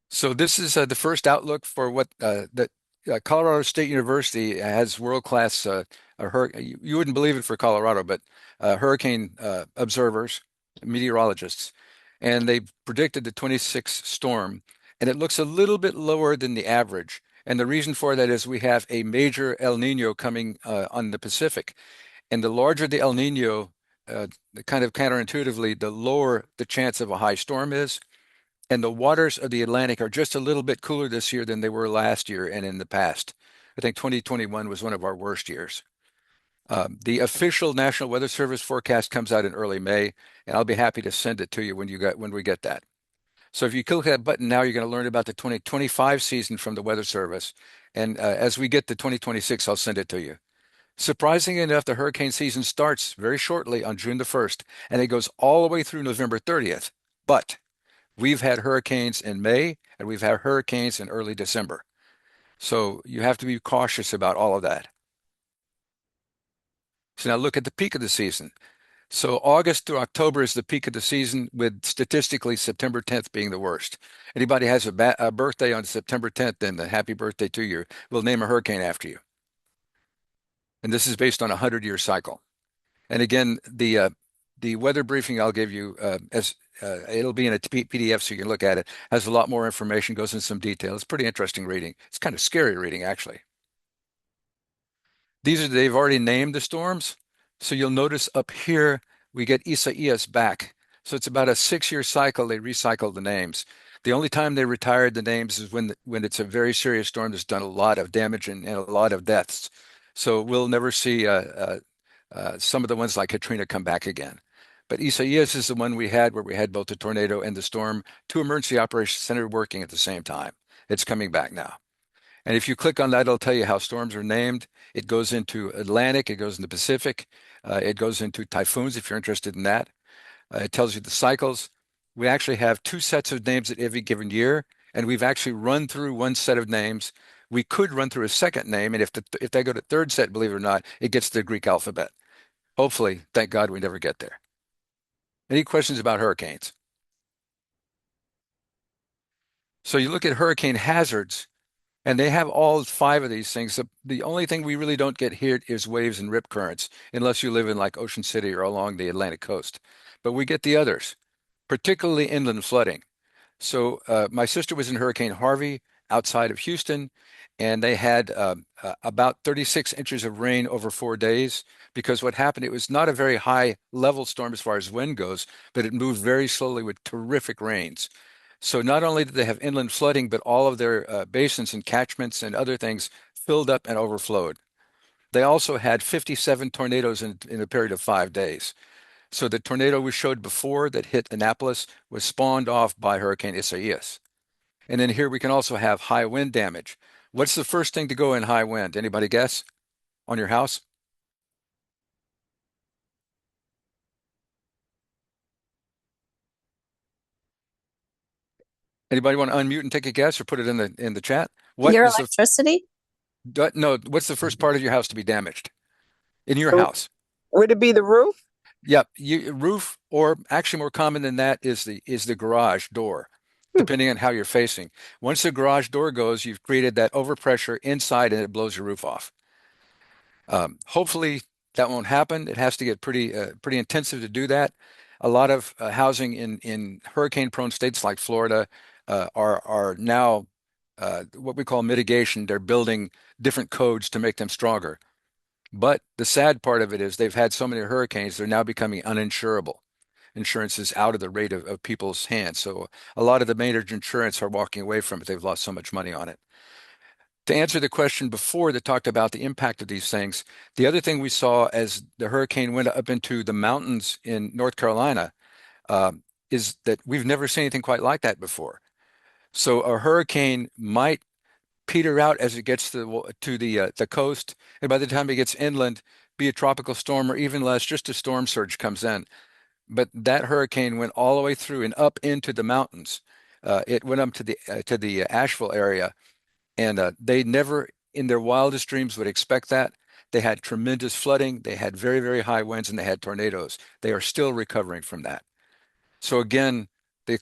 So this is the first outlook for what the Colorado State University has world-class, you wouldn't believe it for Colorado, but hurricane observers, meteorologists, and they predicted the 26th storm, and it looks a little bit lower than the average. And the reason for that is we have a major El Nino coming on the Pacific. And the larger the El Nino, kind of counterintuitively, the lower the chance of a high storm is. And the waters of the Atlantic are just a little bit cooler this year than they were last year and in the past. I think 2021 was one of our worst years. The official National Weather Service forecast comes out in early May, and I'll be happy to send it to you when we get that. So if you click that button now, you're going to learn about the 2025 season from the Weather Service. And as we get to 2026, I'll send it to you. Surprisingly enough, the hurricane season starts very shortly on June the 1st, and it goes all the way through November 30th. But we've had hurricanes in May, and we've had hurricanes in early December. So you have to be cautious about all of that. So now look at the peak of the season. So August through October is the peak of the season, with statistically September 10th being the worst. Anybody has a birthday on September 10th, then the happy birthday to you. We'll name a hurricane after you. And this is based on a 100-year cycle. And again, the weather briefing I'll give you it'll be in a PDF so you can look at it. Has a lot more information, goes into some detail. It's pretty interesting reading. It's kind of scary reading, actually. They've already named the storms. So you'll notice up here, we get Isaias back. So it's about a 6-year cycle. They recycle the names. The only time they retired the names is when it's a very serious storm that's done a lot of damage and a lot of deaths. So we'll never see some of the ones like Katrina come back again. But Isaias is the one we had where we had both the tornado and the storm, 2 emergency operations center working at the same time. It's coming back now. And if you click on that, it'll tell you how storms are named. It goes into Atlantic, it goes into Pacific, it goes into typhoons if you're interested in that. It tells you the cycles. We actually have 2 sets of names at every given year, and we've actually run through 1 set of names. We could run through a second name, and if they go to 3rd set, believe it or not, it gets the Greek alphabet. Hopefully, thank God we never get there. Any questions about hurricanes? So you look at hurricane hazards, and they have all 5 of these things. The only thing we really don't get hit is waves and rip currents, unless you live in like Ocean City or along the Atlantic coast. But we get the others, particularly inland flooding. So my sister was in Hurricane Harvey outside of Houston, and they had about 36 inches of rain over 4 days. Because what happened, it was not a very high level storm as far as wind goes, but it moved very slowly with terrific rains. So not only did they have inland flooding, but all of their basins and catchments and other things filled up and overflowed. They also had 57 tornadoes in a period of 5 days. So the tornado we showed before that hit Annapolis was spawned off by Hurricane Isaias. And then here we can also have high wind damage. What's the first thing to go in high wind? Anybody guess on your house? Anybody want to unmute and take a guess or put it in the chat? What Your is electricity? no, what's the first part of your house to be damaged? In your Oh. house? Would it be the roof? Yep, roof, or actually more common than that is the garage door, depending on how you're facing. Once the garage door goes, you've created that overpressure inside and it blows your roof off. Hopefully that won't happen. It has to get pretty intensive to do that. A lot of housing in hurricane-prone states like Florida are now what we call mitigation. They're building different codes to make them stronger. But the sad part of it is they've had so many hurricanes, they're now becoming uninsurable. Insurance is out of the rate of people's hands. So a lot of the major insurance are walking away from it. They've lost so much money on it. To answer the question before that talked about the impact of these things, the other thing we saw as the hurricane went up into the mountains in North Carolina is that we've never seen anything quite like that before. So a hurricane might peter out as it gets to the coast, and by the time it gets inland, be a tropical storm or even less, just a storm surge comes in. But that hurricane went all the way through and up into the mountains. It went up to the Asheville area, and they never, in their wildest dreams, would expect that. They had tremendous flooding, they had very, very high winds, and they had tornadoes. They are still recovering from that. So again, the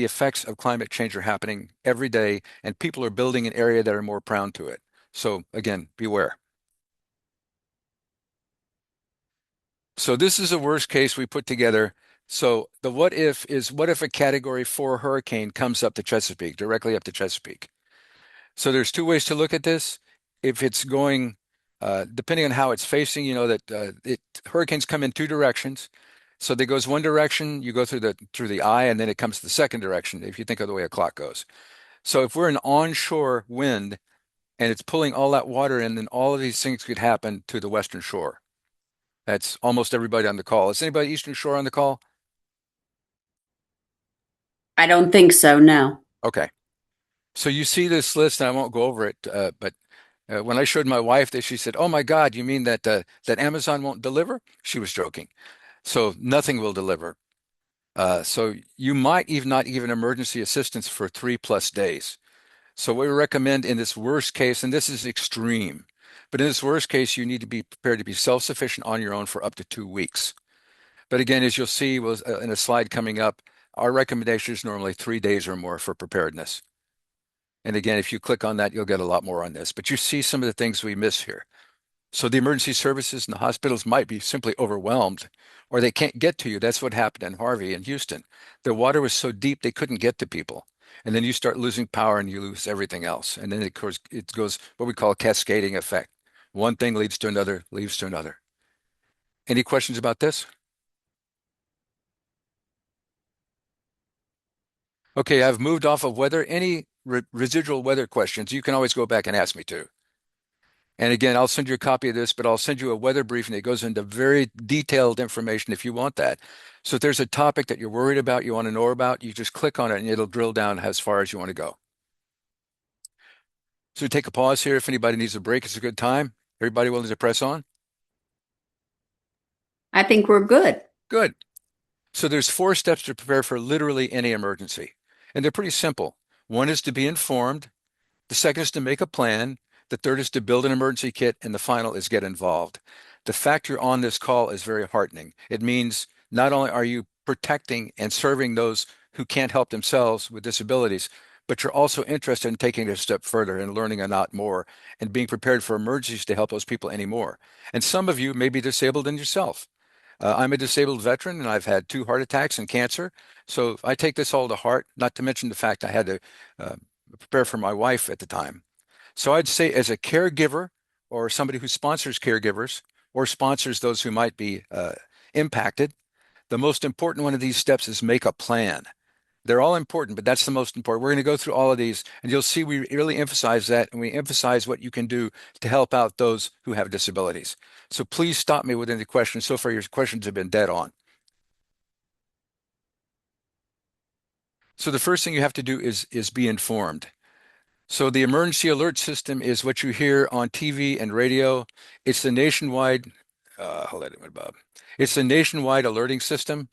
effects of climate change are happening every day, and people are building an area that are more prone to it. So again, beware. So this is a worst case we put together. So the what if is, what if a Category 4 hurricane comes up to Chesapeake, directly up to Chesapeake? So there's 2 ways to look at this. If it's going, depending on how it's facing, you know that hurricanes come in 2 directions. So that goes one direction, you go through the eye, and then it comes the second direction, if you think of the way a clock goes. So if we're an onshore wind and it's pulling all that water in, then all of these things could happen to the western shore. That's almost everybody on the call. Is anybody Eastern Shore on the call? I don't think so, no. Okay. So you see this list, and I won't go over it, but when I showed my wife this, she said, "Oh my God, you mean that Amazon won't deliver?" She was joking. So nothing will deliver. So you might even not even emergency assistance for 3+ days. So what we recommend in this worst case, and this is extreme, but in this worst case, you need to be prepared to be self-sufficient on your own for up to 2 weeks. But again, as you'll see in a slide coming up, our recommendation is normally 3 days or more for preparedness. And again, if you click on that, you'll get a lot more on this. But you see some of the things we miss here. So the emergency services and the hospitals might be simply overwhelmed, or they can't get to you. That's what happened in Harvey in Houston. The water was so deep they couldn't get to people. And then you start losing power and you lose everything else. And then of course it goes what we call a cascading effect. One thing leads to another, leads to another. Any questions about this? Okay, I've moved off of weather. Any residual weather questions, you can always go back and ask me to. And again, I'll send you a copy of this, but I'll send you a weather briefing that goes into very detailed information if you want that. So if there's a topic that you're worried about, you want to know about, you just click on it and it'll drill down as far as you want to go. So take a pause here. If anybody needs a break, it's a good time. Everybody willing to press on? I think we're good. Good. So there's 4 steps to prepare for literally any emergency. And they're pretty simple. One is to be informed. The second is to make a plan. The third is to build an emergency kit. And the final is get involved. The fact you're on this call is very heartening. It means not only are you protecting and serving those who can't help themselves with disabilities, but you're also interested in taking it a step further and learning a lot more and being prepared for emergencies to help those people anymore. And some of you may be disabled in yourself. I'm a disabled veteran and I've had 2 heart attacks and cancer. So I take this all to heart, not to mention the fact I had to uh, prepare for my wife at the time. So I'd say as a caregiver or somebody who sponsors caregivers or sponsors those who might be impacted, the most important one of these steps is make a plan. They're all important, but that's the most important. We're going to go through all of these, and you'll see we really emphasize that, and we emphasize what you can do to help out those who have disabilities. So please stop me with any questions. So far, your questions have been dead on. So the first thing you have to do is be informed. So the emergency alert system is what you hear on TV and radio. It's the nationwide, I'll let it, Bob. It's the nationwide alerting system.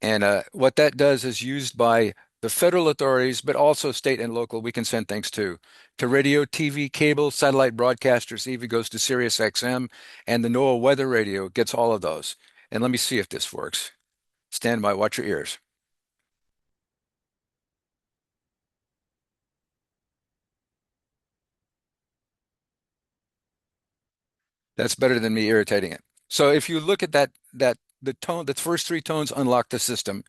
And what that does is used by the federal authorities, but also state and local. We can send things to radio, TV, cable, satellite broadcasters. Even goes to Sirius XM, and the NOAA weather radio gets all of those. And let me see if this works. Stand by, watch your ears. That's better than me irritating it. So if you look at the tone, the first 3 tones unlock the system.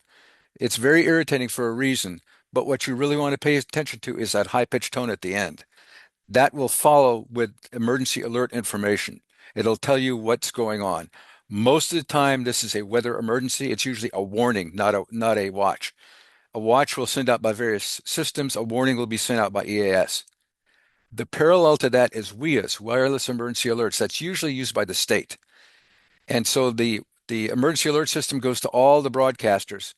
It's very irritating for a reason, but what you really want to pay attention to is that high-pitched tone at the end. That will follow with emergency alert information. It'll tell you what's going on. Most of the time, this is a weather emergency. It's usually a warning, not a watch. A watch will send out by various systems. A warning will be sent out by EAS. The parallel to that is WEAS, Wireless Emergency Alerts. That's usually used by the state. And so the emergency alert system goes to all the broadcasters.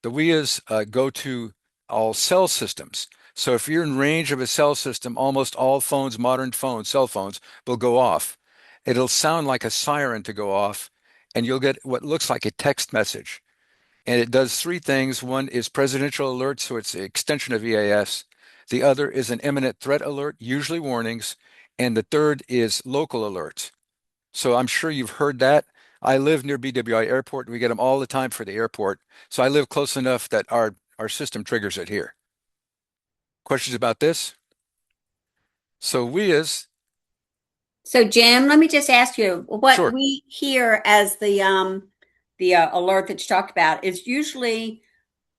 The WEAs go to all cell systems. So if you're in range of a cell system, almost all phones, modern phones, cell phones, will go off. It'll sound like a siren to go off, and you'll get what looks like a text message. And it does 3 things. One is presidential alert, so it's the extension of EAS. The other is an imminent threat alert, usually warnings. And the third is local alerts. So I'm sure you've heard that. I live near BWI Airport. We get them all the time for the airport. So I live close enough that our system triggers it here. Questions about this? So So Jim, let me just ask you, what Sure. we hear as the alert that you talked about is usually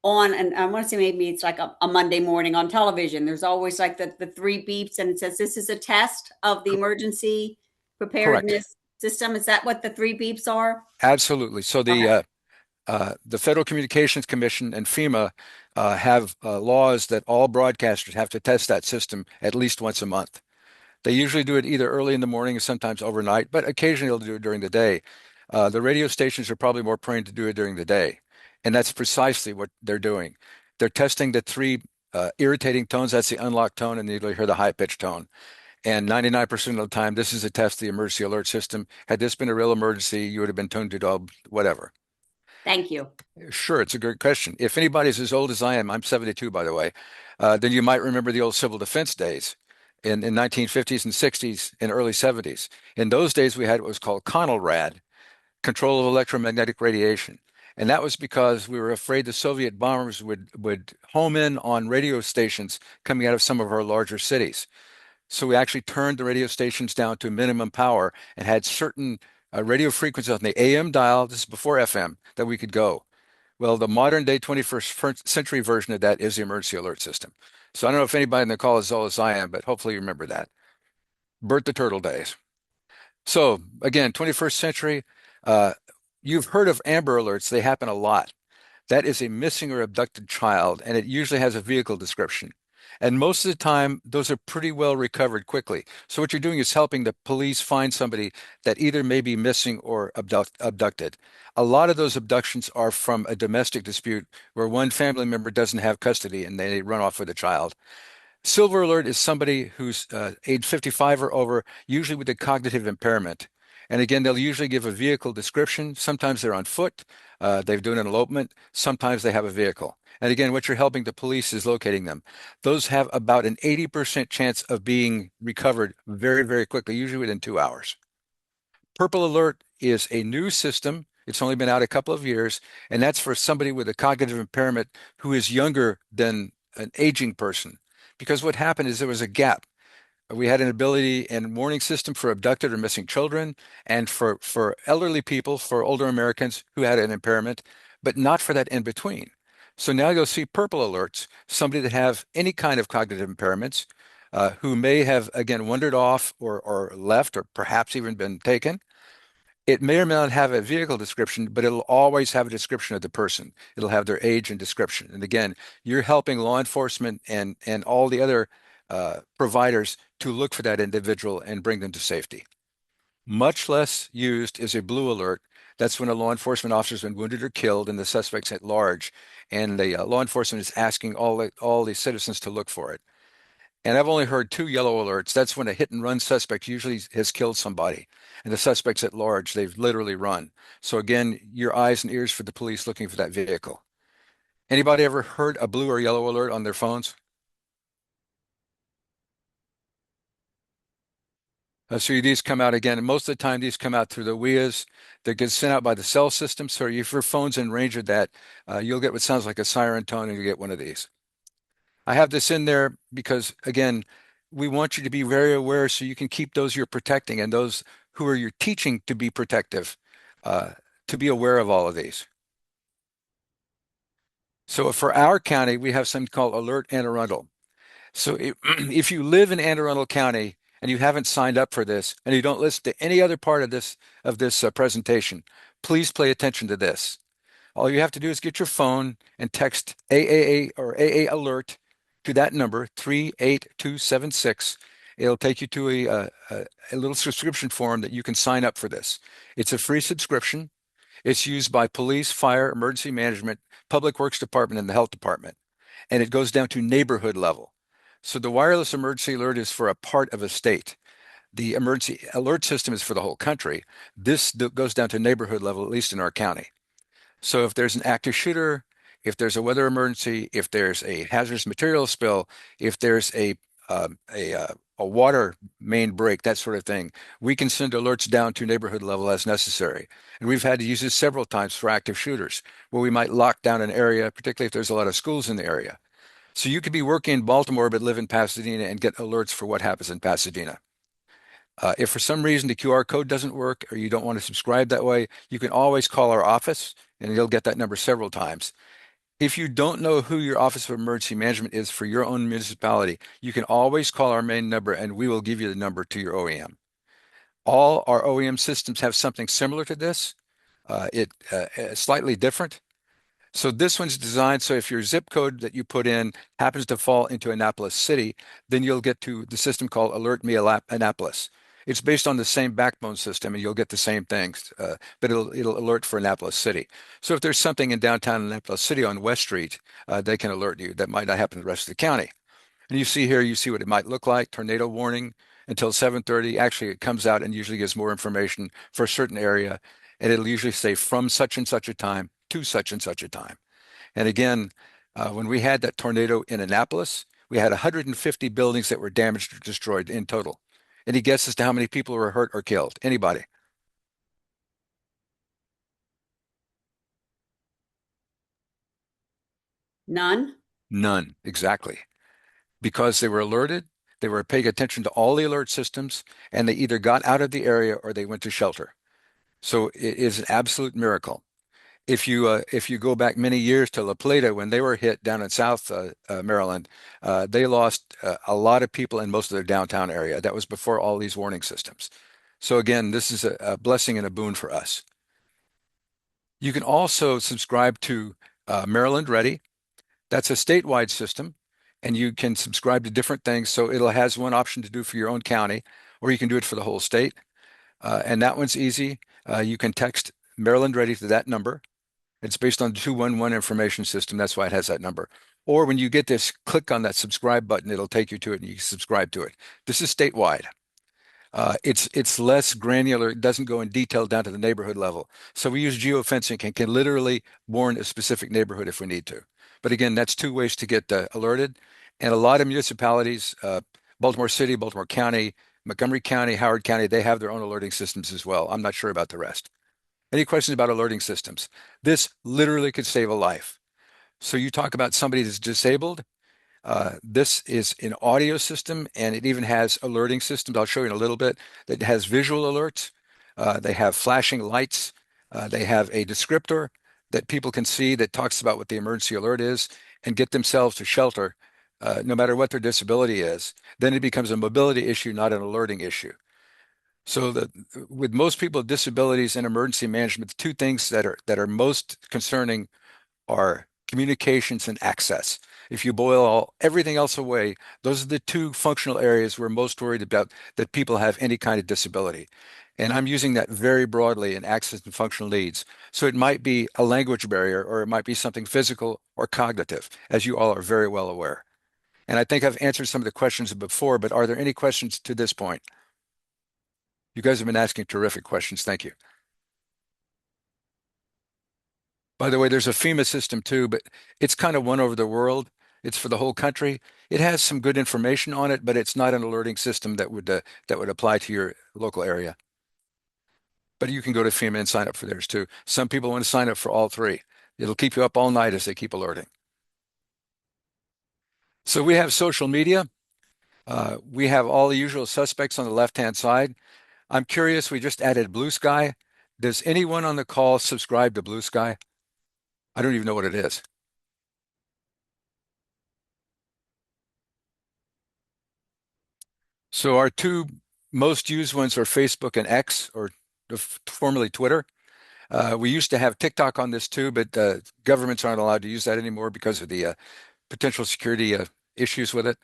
on, and I want to say maybe it's like a Monday morning on television. There's always like the 3 beeps, and it says this is a test of the emergency preparedness system. Is that what the 3 beeps are? Absolutely. So Okay. the Federal Communications Commission and FEMA have laws that all broadcasters have to test that system at least once a month. They usually do it either early in the morning or sometimes overnight, but occasionally they'll do it during the day. The radio stations are probably more prone to do it during the day. And that's precisely what they're doing. They're testing the three irritating tones. That's the unlocked tone, and you'll hear the high-pitched tone. And 99% of the time, this is a test of the emergency alert system. Had this been a real emergency, you would have been tuned to whatever. Thank you. Sure, it's a great question. If anybody's as old as I am, I'm 72, by the way, then you might remember the old civil defense days in 1950s and 60s and early 70s. In those days, we had what was called CONELRAD, control of electromagnetic radiation. And that was because we were afraid the Soviet bombers would home in on radio stations coming out of some of our larger cities. So we actually turned the radio stations down to minimum power and had certain radio frequencies on the AM dial, this is before FM, that we could go. Well, the modern day 21st century version of that is the emergency alert system. So I don't know if anybody in the call is as old as I am, but hopefully you remember that. Bert the Turtle days. So again, 21st century, you've heard of Amber Alerts. They happen a lot. That is a missing or abducted child, and it usually has a vehicle description. And most of the time, those are pretty well recovered quickly. So what you're doing is helping the police find somebody that either may be missing or abducted. A lot of those abductions are from a domestic dispute where one family member doesn't have custody and they run off with the child. Silver Alert is somebody who's age 55 or over, usually with a cognitive impairment. And again, they'll usually give a vehicle description. Sometimes they're on foot. They've done an elopement. Sometimes they have a vehicle. And again, what you're helping the police is locating them. Those have about an 80% chance of being recovered very, very quickly, usually within 2 hours. Purple Alert is a new system. It's only been out a couple of years, and that's for somebody with a cognitive impairment who is younger than an aging person. Because what happened is there was a gap. We had an ability and warning system for abducted or missing children and for elderly people, for older Americans who had an impairment, but not for that in between. So now you'll see purple alerts, somebody that have any kind of cognitive impairments, who may have, again, wandered off or left or perhaps even been taken. It may or may not have a vehicle description, but it'll always have a description of the person. It'll have their age and description. And again, you're helping law enforcement and all the other providers to look for that individual and bring them to safety. Much less used is a blue alert. That's when a law enforcement officer has been wounded or killed and the suspect's at large, and the law enforcement is asking all the citizens to look for it. And I've only heard 2 yellow alerts. That's when a hit and run suspect usually has killed somebody, and the suspect's at large. They've literally run. So again, your eyes and ears for the police looking for that vehicle. Anybody ever heard a blue or yellow alert on their phones? So these come out again, and most of the time these come out through the WIAs that get sent out by the cell system. So if your phone's in range of that, you'll get what sounds like a siren tone, and you get one of these. I have this in there because, again, we want you to be very aware so you can keep those you're protecting and those who are you're teaching to be protective, to be aware of all of these. So for our county, we have something called Alert Anne Arundel. So if you live in Anne Arundel County and you haven't signed up for this and you don't listen to any other part of this presentation, please pay attention to this. All you have to do is get your phone and text AAA or AA Alert to that number, 38276. It'll take you to a little subscription form that you can sign up for this. It's a free subscription. It's used by police, fire, emergency management, public works department, and the health department. And it goes down to neighborhood level. So the wireless emergency alert is for a part of a state. The emergency alert system is for the whole country. This goes down to neighborhood level, at least in our county. So if there's an active shooter, if there's a weather emergency, if there's a hazardous material spill, if there's a water main break, that sort of thing, we can send alerts down to neighborhood level as necessary. And we've had to use this several times for active shooters, where we might lock down an area, particularly if there's a lot of schools in the area. So you could be working in Baltimore but live in Pasadena and get alerts for what happens in Pasadena. If for some reason the QR code doesn't work or you don't want to subscribe that way, you can always call our office and you'll get that number several times. If you don't know who your Office of Emergency Management is for your own municipality, you can always call our main number and we will give you the number to your OEM. All our OEM systems have something similar to this. It's slightly different. So this one's designed so if your zip code that you put in happens to fall into Annapolis City, then you'll get to the system called Alert Me Annapolis. It's based on the same backbone system, and you'll get the same things, but it'll alert for Annapolis City. So if there's something in downtown Annapolis City on West Street, they can alert you. That might not happen in the rest of the county. And you see here, you see what it might look like, tornado warning until 7:30. Actually, it comes out and usually gives more information for a certain area, and it'll usually say from such and such a time to such and such a time. And again, when we had that tornado in Annapolis, we had 150 buildings that were damaged or destroyed in total. Any guess as to how many people were hurt or killed? Anybody? None? None, exactly. Because they were alerted, they were paying attention to all the alert systems, and they either got out of the area or they went to shelter. So it is an absolute miracle. If you go back many years to La Plata when they were hit down in South Maryland, they lost a lot of people in most of their downtown area. That was before all these warning systems. So again, this is a blessing and a boon for us. You can also subscribe to Maryland Ready. That's a statewide system, and you can subscribe to different things. So it'll has one option to do for your own county, or you can do it for the whole state. And that one's easy. You can text Maryland Ready to that number. It's based on the 211 information system. That's why it has that number. Or when you get this, click on that subscribe button. It'll take you to it and you can subscribe to it. This is statewide. It's less granular. It doesn't go in detail down to the neighborhood level. So we use geofencing and can literally warn a specific neighborhood if we need to. But again, that's two ways to get alerted. And a lot of municipalities, Baltimore City, Baltimore County, Montgomery County, Howard County, they have their own alerting systems as well. I'm not sure about the rest. Any questions about alerting systems? This literally could save a life. So you talk about somebody that's disabled. This is an audio system, and it even has alerting systems. I'll show you in a little bit. That has visual alerts. They have flashing lights. They have a descriptor that people can see that talks about what the emergency alert is and get themselves to shelter, no matter what their disability is. Then it becomes a mobility issue, not an alerting issue. So with most people with disabilities and emergency management, the two things that are most concerning are communications and access. If you boil everything else away, those are the two functional areas we're most worried about that people have any kind of disability. And I'm using that very broadly in access and functional needs. So it might be a language barrier, or it might be something physical or cognitive, as you all are very well aware. And I think I've answered some of the questions before, but are there any questions to this point? You guys have been asking terrific questions. Thank you. By the way, there's a FEMA system too, but it's kind of one over the world. It's for the whole country. It has some good information on it, but it's not an alerting system that would apply to your local area. But you can go to FEMA and sign up for theirs too. Some people want to sign up for all three. It'll keep you up all night as they keep alerting. So we have social media. We have all the usual suspects on the left-hand side. I'm curious, we just added Blue Sky. Does anyone on the call subscribe to Blue Sky? I don't even know what it is. So our two most used ones are Facebook and X, or formerly Twitter. We used to have TikTok on this too, but governments aren't allowed to use that anymore because of the potential security issues with it.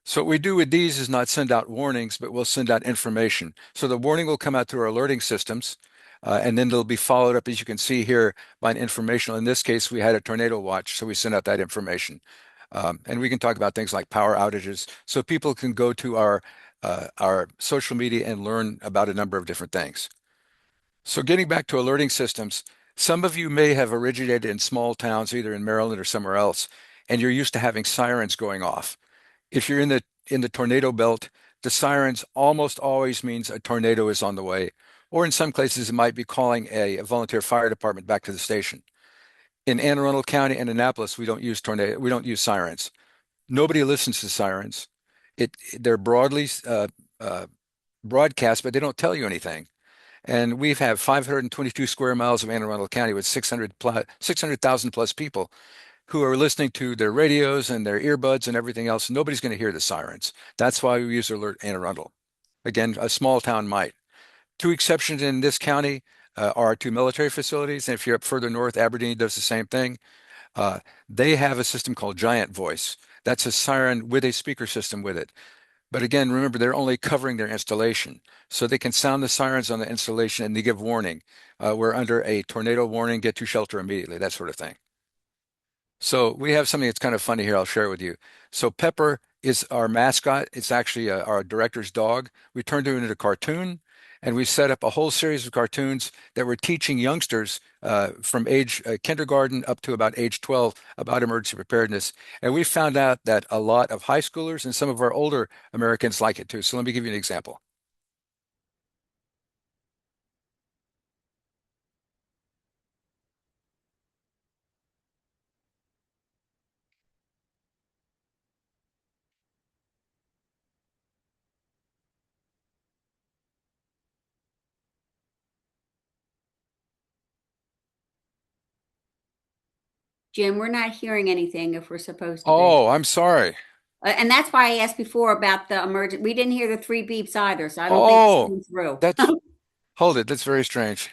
So what we do with these is not send out warnings, but we'll send out information. So the warning will come out through our alerting systems, and then they'll be followed up, as you can see here, by an informational. In this case, we had a tornado watch, so we sent out that information. And we can talk about things like power outages, so people can go to our social media and learn about a number of different things. So getting back to alerting systems, some of you may have originated in small towns, either in Maryland or somewhere else, and you're used to having sirens going off. If you're in the tornado belt, the sirens almost always means a tornado is on the way, or in some cases it might be calling a volunteer fire department back to the station. In Anne Arundel County and Annapolis, we don't use sirens. Nobody listens to sirens. They're broadly broadcast, but they don't tell you anything. And we've had 522 square miles of Anne Arundel County with 600,000 plus people who are listening to their radios and their earbuds and everything else. Nobody's going to hear the sirens. That's why we use Alert Anne Arundel. Again, a small town might. Two exceptions in this county are two military facilities. And if you're up further north, Aberdeen does the same thing. They have a system called Giant Voice. That's a siren with a speaker system with it. But again, remember, they're only covering their installation. So they can sound the sirens on the installation and they give warning. We're under a tornado warning, get to shelter immediately, that sort of thing. So we have something that's kind of funny here. I'll share it with you. So Pepper is our mascot. It's actually our director's dog. We turned her into a cartoon, and we set up a whole series of cartoons that were teaching youngsters from age kindergarten up to about age 12 about emergency preparedness. And we found out that a lot of high schoolers and some of our older Americans like it too. So let me give you an example. Jim, we're not hearing anything if we're supposed to be. Oh, I'm sorry. And that's why I asked before about the emergent. We didn't hear the three beeps either, so I don't think it's Oh, coming through. hold it. That's very strange.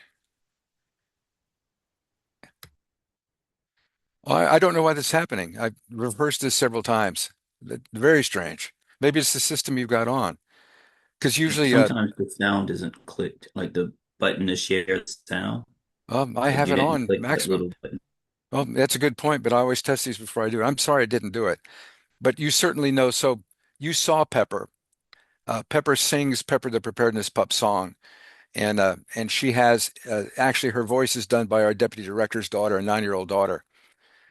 I don't know why that's happening. I've reversed this several times. Very strange. Maybe it's the system you've got on. Because usually, Sometimes the sound isn't clicked, like the button to share the sound. I Like have you it didn't on click that maximum. little button. Well, that's a good point, but I always test these before I do it. I'm sorry I didn't do it. But you certainly know. So you saw Pepper. Pepper sings Pepper the Preparedness Pup song. And she has actually her voice is done by our deputy director's daughter, a 9-year-old daughter.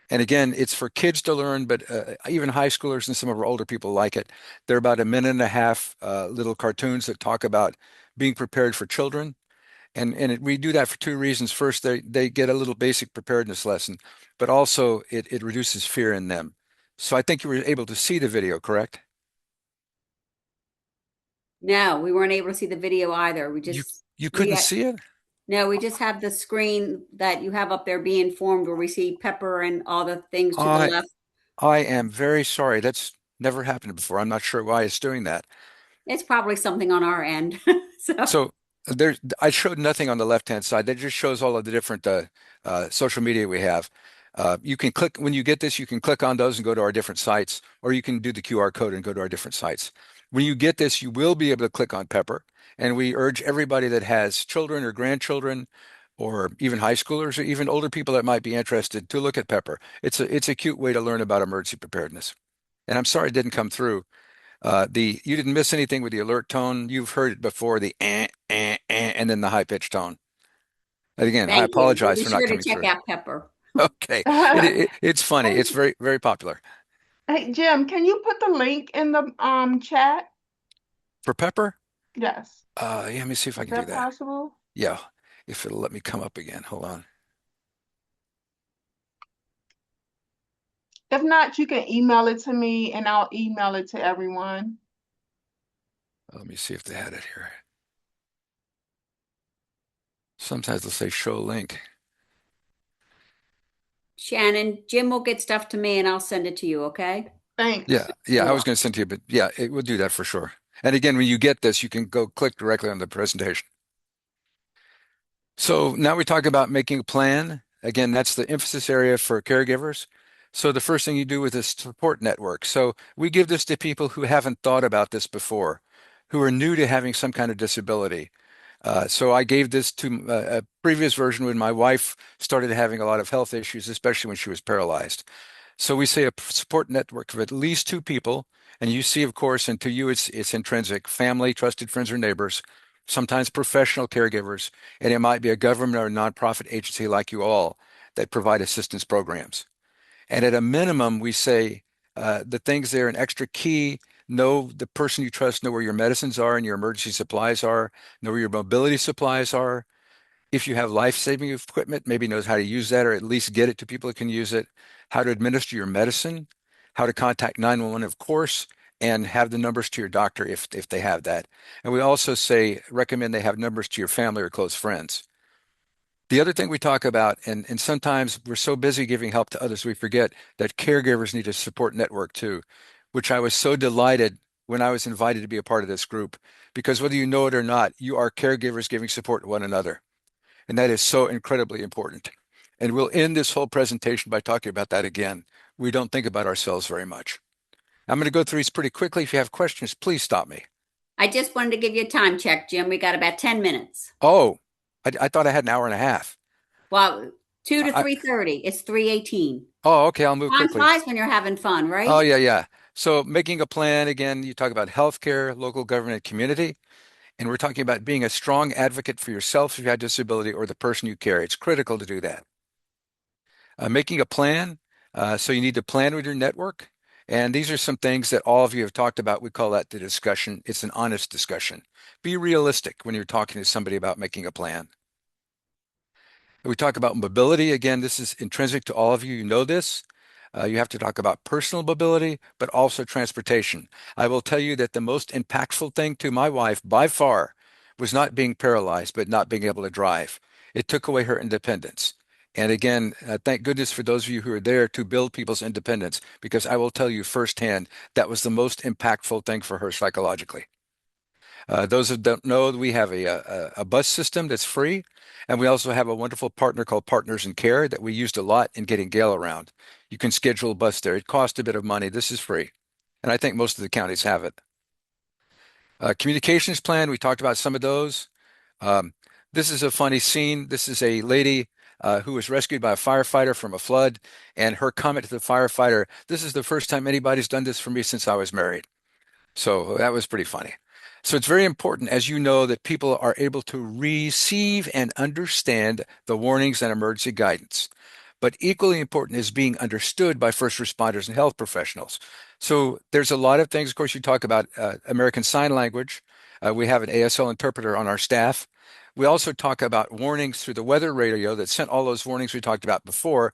And again, it's for kids to learn, but even high schoolers and some of our older people like it. They're about a minute and a half little cartoons that talk about being prepared for children. We do that for two reasons. First, they get a little basic preparedness lesson, but also it reduces fear in them. So I think you were able to see the video, correct? No, we weren't able to see the video either. You you couldn't see it? No, we just have the screen that you have up there, Be Informed, where we see Pepper and all the things to the I left. I am very sorry. That's never happened before. I'm not sure why it's doing that. It's probably something on our end. So So I showed nothing on the left-hand side. That just shows all of the different social media we have. You can click when you get this, you can click on those and go to our different sites, or you can do the QR code and go to our different sites. When you get this, you will be able to click on Pepper, and we urge everybody that has children or grandchildren, or even high schoolers, or even older people that might be interested to look at Pepper. It's a cute way to learn about emergency preparedness. And I'm sorry it didn't come through. You didn't miss anything with the alert tone. You've heard it before, the and then the high pitched tone. And again, I thank you. We'll apologize be for not sure to coming check through. out Pepper. Okay, it's funny. It's very very popular. Hey, Jim, can you put the link in the chat? For Pepper, Yes. yeah, let me see if I Is can do that that. possible? Yeah, if it'll let me come up again. Hold on. If not, you can email it to me and I'll email it to everyone. Let me see if they had it here. Sometimes they'll say show link. Shannon, Jim will get stuff to me and I'll send it to you, okay? Thanks. Yeah, I was going to send to you, but yeah, it will do that for sure. And again, when you get this, you can go click directly on the presentation. So now we talk about making a plan. Again, that's the emphasis area for caregivers. So the first thing you do with this support network. So we give this to people who haven't thought about this before, who are new to having some kind of disability. So I gave this to a previous version when my wife started having a lot of health issues, especially when she was paralyzed. So we say a support network of at least two people, and you see, of course, and to you it's intrinsic, family, trusted friends or neighbors, sometimes professional caregivers, and it might be a government or a nonprofit agency like you all that provide assistance programs. And at a minimum, we say the things there, an extra key, know the person you trust, know where your medicines are and your emergency supplies are, know where your mobility supplies are. If you have life-saving equipment, maybe knows how to use that or at least get it to people that can use it, how to administer your medicine, how to contact 911, of course, and have the numbers to your doctor if they have that. And we also say recommend they have numbers to your family or close friends. The other thing we talk about, and sometimes we're so busy giving help to others, we forget that caregivers need a support network too, which I was so delighted when I was invited to be a part of this group, because whether you know it or not, you are caregivers giving support to one another. And that is so incredibly important. And we'll end this whole presentation by talking about that again. We don't think about ourselves very much. I'm going to go through these pretty quickly. If you have questions, please stop me. I just wanted to give you a time check, Jim. We got about 10 minutes. Oh, I thought I had an hour and a half. Well, 2 to I, 3:30. It's 3:18. oh, okay. I'll move Time quickly. flies when you're having fun, right? Oh, yeah, yeah. So making a plan, again, you talk about healthcare, local government, community, and we're talking about being a strong advocate for yourself if you have disability or the person you care. It's critical to do that. Making a plan. So you need to plan with your network. And these are some things that all of you have talked about. We call that the discussion. It's an honest discussion. Be realistic when you're talking to somebody about making a plan. We talk about mobility. Again, this is intrinsic to all of you. You know this. You have to talk about personal mobility, but also transportation. I will tell you that the most impactful thing to my wife by far was not being paralyzed, but not being able to drive. It took away her independence. And again, thank goodness for those of you who are there to build people's independence, because I will tell you firsthand that was the most impactful thing for her psychologically. Those who don't know, we have a bus system that's free, and we also have a wonderful partner called Partners in Care that we used a lot in getting Gail around. You can schedule a bus there. It costs a bit of money. This is free, and I think most of the counties have it. Communications plan, we talked about some of those. Um, this is a funny scene. This is a lady who was rescued by a firefighter from a flood, and her comment to the firefighter, "This is the first time anybody's done this for me since I was married." So that was pretty funny. So it's very important, as you know, that people are able to receive and understand the warnings and emergency guidance. But equally important is being understood by first responders and health professionals. So there's a lot of things. Of course, you talk about American Sign Language. We have an ASL interpreter on our staff. We also talk about warnings through the weather radio that sent all those warnings we talked about before.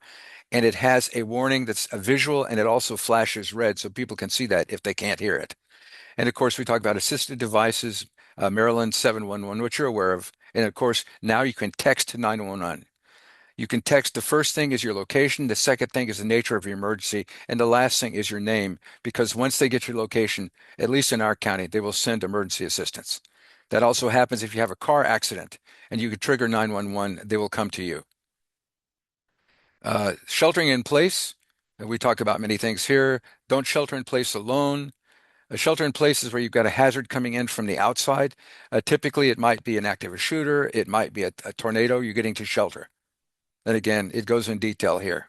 And it has a warning that's a visual, and it also flashes red so people can see that if they can't hear it. And of course, we talk about assisted devices, Maryland 711, which you're aware of. And of course, now you can text 911. You can text. The first thing is your location. The second thing is the nature of your emergency. And the last thing is your name, because once they get your location, at least in our county, they will send emergency assistance. That also happens if you have a car accident and you can trigger 911, they will come to you. Sheltering in place. We talk about many things here. Don't shelter in place alone. A shelter in place is where you've got a hazard coming in from the outside. Typically, it might be an active shooter. It might be a tornado. You're getting to shelter. And again, it goes in detail here.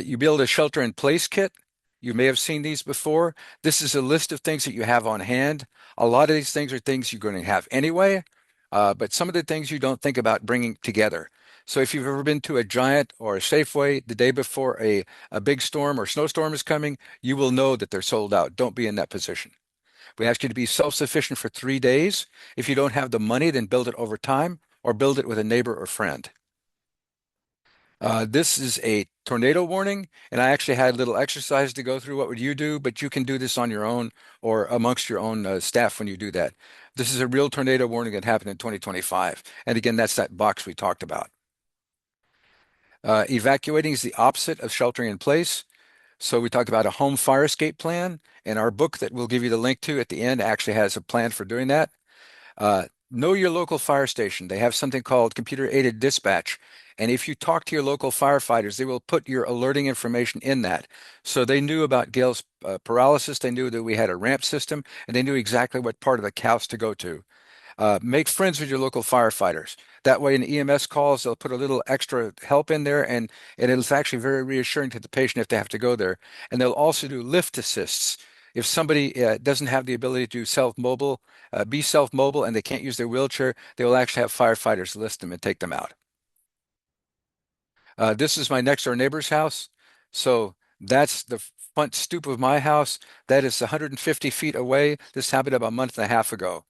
You build a shelter in place kit. You may have seen these before. This is a list of things that you have on hand. A lot of these things are things you're going to have anyway, but some of the things you don't think about bringing together. So if you've ever been to a Giant or a Safeway the day before a big storm or snowstorm is coming, you will know that they're sold out. Don't be in that position. We ask you to be self-sufficient for 3 days. If you don't have the money, then build it over time or build it with a neighbor or friend. This is a tornado warning, and I actually had a little exercise to go through. What would you do? But you can do this on your own or amongst your own staff when you do that. This is a real tornado warning that happened in 2025. And again, that's that box we talked about. Evacuating is the opposite of sheltering in place. So we talk about a home fire escape plan, and our book that we'll give you the link to at the end actually has a plan for doing that. Know your local fire station. They have something called computer-aided dispatch. And if you talk to your local firefighters, they will put your alerting information in that. So they knew about Gail's paralysis. They knew that we had a ramp system, and they knew exactly what part of the house to go to. Make friends with your local firefighters. That way, in EMS calls, they'll put a little extra help in there, and it's actually very reassuring to the patient if they have to go there. And they'll also do lift assists. If somebody doesn't have the ability to be self-mobile, and they can't use their wheelchair, they will actually have firefighters lift them and take them out. This is my next door neighbor's house. So that's the front stoop of my house. That is 150 feet away. This happened about a month and a half ago.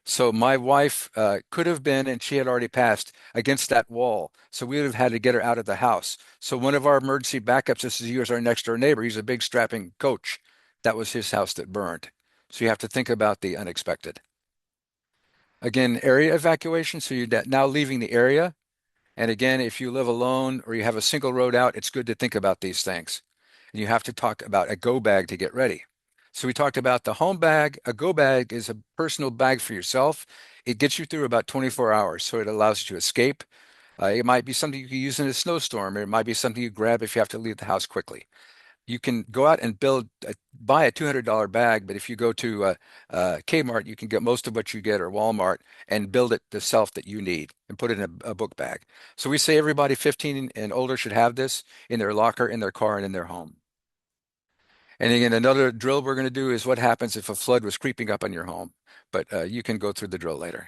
So my wife could have been, and she had already passed, against that wall. So we would have had to get her out of the house. So one of our emergency backups, this is you as our next door neighbor. He's a big strapping coach. That was his house that burned. So you have to think about the unexpected. Again, area evacuation. So you're now leaving the area. And again, if you live alone or you have a single road out, it's good to think about these things. And you have to talk about a go bag to get ready. So we talked about the home bag. A go bag is a personal bag for yourself. It gets you through about 24 hours, so it allows you to escape. It might be something you can use in a snowstorm, or it might be something you grab if you have to leave the house quickly. You can go out and buy a $200 bag, but if you go to Kmart, you can get most of what you get, or Walmart, and build it the self that you need and put it in a book bag. So we say everybody 15 and older should have this in their locker, in their car, and in their home. And again, another drill we're going to do is what happens if a flood was creeping up on your home. But you can go through the drill later.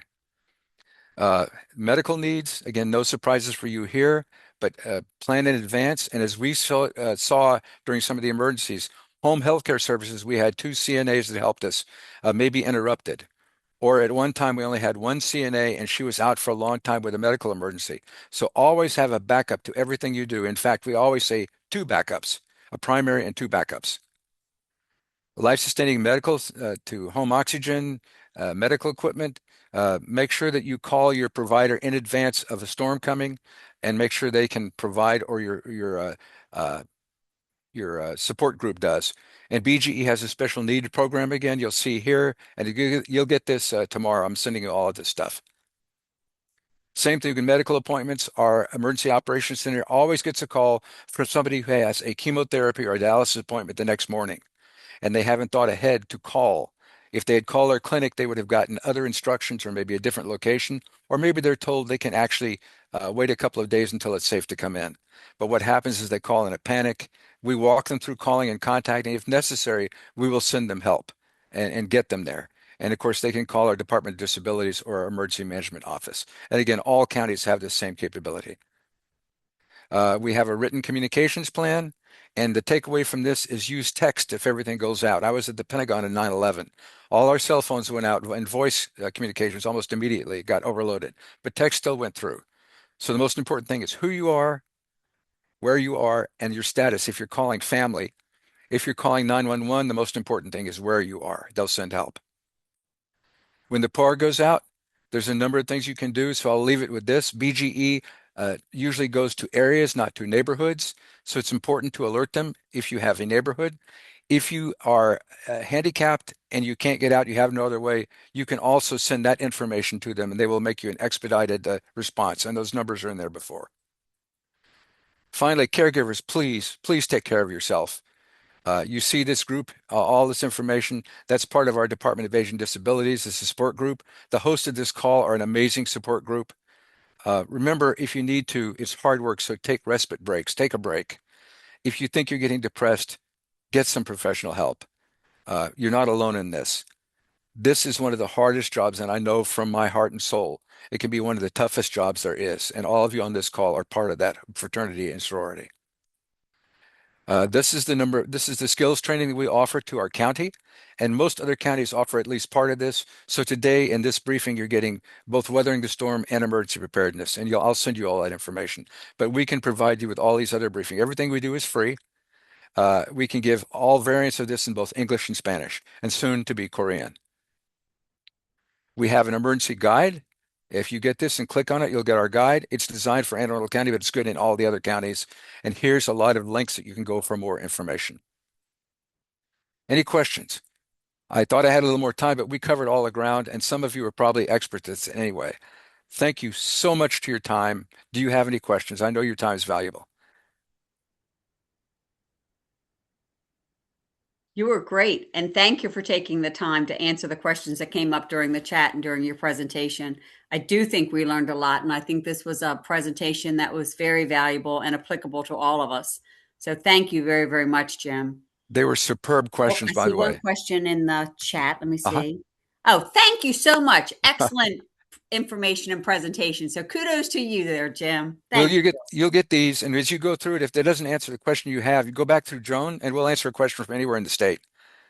Medical needs, again, no surprises for you here, but plan in advance. And as we saw during some of the emergencies, home healthcare services, we had 2 CNAs that helped us, maybe interrupted. Or at one time, we only had 1 CNA and she was out for a long time with a medical emergency. So always have a backup to everything you do. In fact, we always say 2 backups, a primary and 2 backups. Life-sustaining medical to home oxygen, medical equipment. Make sure that you call your provider in advance of a storm coming, and make sure they can provide, or your support group does. And BGE has a special need program again. You'll see here, and you'll get this tomorrow. I'm sending you all of this stuff. Same thing with medical appointments. Our emergency operations center always gets a call from somebody who has a chemotherapy or a dialysis appointment the next morning, and they haven't thought ahead to call. If they had called our clinic, they would have gotten other instructions, or maybe a different location, or maybe they're told they can actually wait a couple of days until it's safe to come in. But what happens is they call in a panic. We walk them through calling and contacting. If necessary, we will send them help and get them there. And of course, they can call our Department of Disabilities or our Emergency Management Office. And again, all counties have the same capability. We have a written communications plan. And the takeaway from this is use text if everything goes out. I was at the Pentagon in 9/11. All our cell phones went out, and voice communications almost immediately got overloaded, but text still went through. So the most important thing is who you are, where you are, and your status. If you're calling family, if you're calling 911, the most important thing is where you are. They'll send help. When the power goes out, there's a number of things you can do. So I'll leave it with this. BGE usually goes to areas, not to neighborhoods. So it's important to alert them if you have a neighborhood. If you are handicapped and you can't get out, you have no other way, you can also send that information to them and they will make you an expedited response. And those numbers are in there before. Finally, caregivers, please take care of yourself. You see this group, all this information, that's part of our Department of Age and Disabilities, it's a support group. The hosts of this call are an amazing support group. Remember, if you need to, it's hard work, so take respite breaks, take a break. If you think you're getting depressed, get some professional help. You're not alone in this. This is one of the hardest jobs, and I know from my heart and soul, it can be one of the toughest jobs there is. And all of you on this call are part of that fraternity and sorority. This is the skills training that we offer to our county, and most other counties offer at least part of this. So today in this briefing, you're getting both weathering the storm and emergency preparedness, and I'll send you all that information. But we can provide you with all these other briefings. Everything we do is free. We can give all variants of this in both English and Spanish, and soon to be Korean. We have an emergency guide. If you get this and click on it, you'll get our guide. It's designed for Anne Arundel County, but it's good in all the other counties. And here's a lot of links that you can go for more information. Any questions? I thought I had a little more time, but we covered all the ground, and some of you are probably experts at this anyway. Thank you so much for your time. Do you have any questions? I know your time is valuable. You were great. And thank you for taking the time to answer the questions that came up during the chat and during your presentation. I do think we learned a lot. And I think this was a presentation that was very valuable and applicable to all of us. So thank you very, very much, Jim. They were superb questions, by the way. One question in the chat. Let me see. Oh, thank you so much. Excellent information and presentation. So kudos to you there, Jim. Thank you. You'll get these, and as you go through it, if that doesn't answer the question you have, you go back through Joan, and we'll answer a question from anywhere in the state.